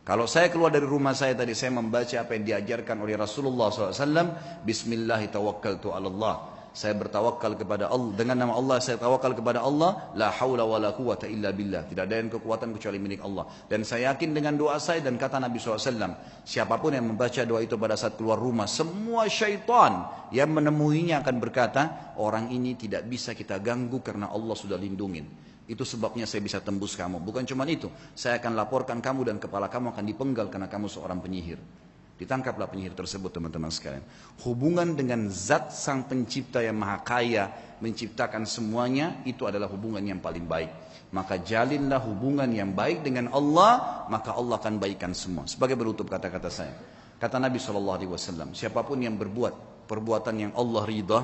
Speaker 1: Kalau saya keluar dari rumah saya tadi, saya membaca apa yang diajarkan oleh Rasulullah SAW, Bismillahirrahmanirrahim. Saya bertawakal kepada Allah, dengan nama Allah saya tawakal kepada Allah, la haula wa la quwata illa billah. Tidak ada yang kekuatan kecuali milik Allah. Dan saya yakin dengan doa saya dan kata Nabi SAW, siapapun yang membaca doa itu pada saat keluar rumah, semua syaitan yang menemuinya akan berkata, orang ini tidak bisa kita ganggu karena Allah sudah lindungin. Itu sebabnya saya bisa tembus kamu. Bukan cuma itu, saya akan laporkan kamu dan kepala kamu akan dipenggal karena kamu seorang penyihir. Ditangkaplah penyihir tersebut teman-teman sekalian. Hubungan dengan zat sang pencipta yang maha kaya, menciptakan semuanya, itu adalah hubungan yang paling baik. Maka jalinlah hubungan yang baik dengan Allah, maka Allah akan baikkan semua. Sebagai penutup kata-kata saya, kata Nabi SAW, siapapun yang berbuat perbuatan yang Allah ridha,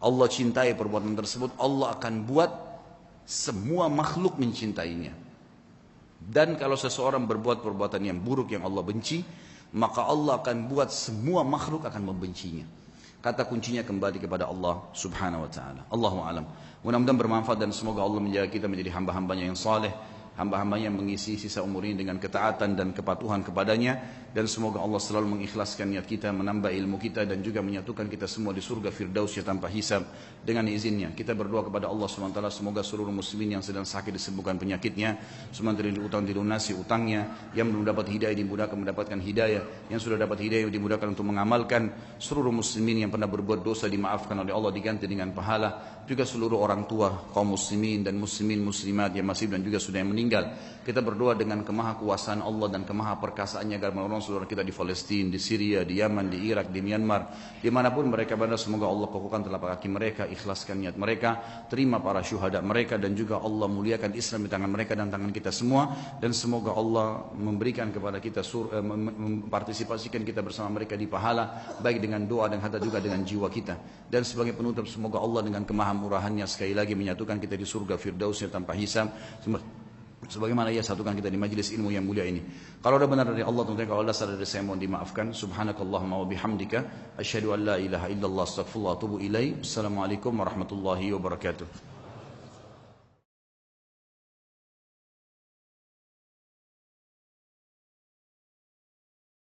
Speaker 1: Allah cintai perbuatan tersebut, Allah akan buat semua makhluk mencintainya. Dan kalau seseorang berbuat perbuatan yang buruk yang Allah benci, maka Allah akan buat semua makhluk akan membencinya. Kata kuncinya kembali kepada Allah Subhanahu wa taala. Allahu a'lam. Mudah-mudahan bermanfaat dan semoga Allah menjaga kita menjadi hamba-hambanya yang saleh, hamba-hambanya mengisi sisa umur ini dengan ketaatan dan kepatuhan kepadanya, dan semoga Allah selalu mengikhlaskan niat kita, menambah ilmu kita, dan juga menyatukan kita semua di surga Firdausnya tanpa hisab dengan izinnya. Kita berdoa kepada Allah SWT semoga seluruh muslimin yang sedang sakit disembuhkan penyakitnya, semua yang utang dilunasi utangnya, yang belum dapat hidayah dimudahkan mendapatkan hidayah, yang sudah dapat hidayah dimudahkan untuk mengamalkan, seluruh muslimin yang pernah berbuat dosa dimaafkan oleh Allah diganti dengan pahala, juga seluruh orang tua kaum muslimin dan muslimin muslimat yang masih dan juga sudah yang meninggal. Kita berdoa dengan kemahakuasaan Allah dan kemahaperkasaannya agar menolong saudara kita di Palestina, di Syria, di Yaman, di Irak, di Myanmar, dimanapun mereka berada, semoga Allah kokohkan telapak kaki mereka, ikhlaskan niat mereka, terima para syuhada mereka, dan juga Allah muliakan Islam di tangan mereka dan tangan kita semua, dan semoga Allah memberikan kepada kita mempartisipasikan kita bersama mereka di pahala, baik dengan doa dan harta juga dengan jiwa kita. Dan sebagai penutup, semoga Allah dengan kemahamurahannya sekali lagi menyatukan kita di surga Firdausnya tanpa hisab, sebagaimana ia satukan kita di majelis ilmu yang mulia ini. Kalau ada benar dari Allah, tentunya kalau ada salah dari saya mohon dimaafkan. Subhanakallahumma wa bihamdika asyhadu an la ilaha illallah astaghfirullah wa atubu ilaih. Assalamualaikum warahmatullahi wabarakatuh.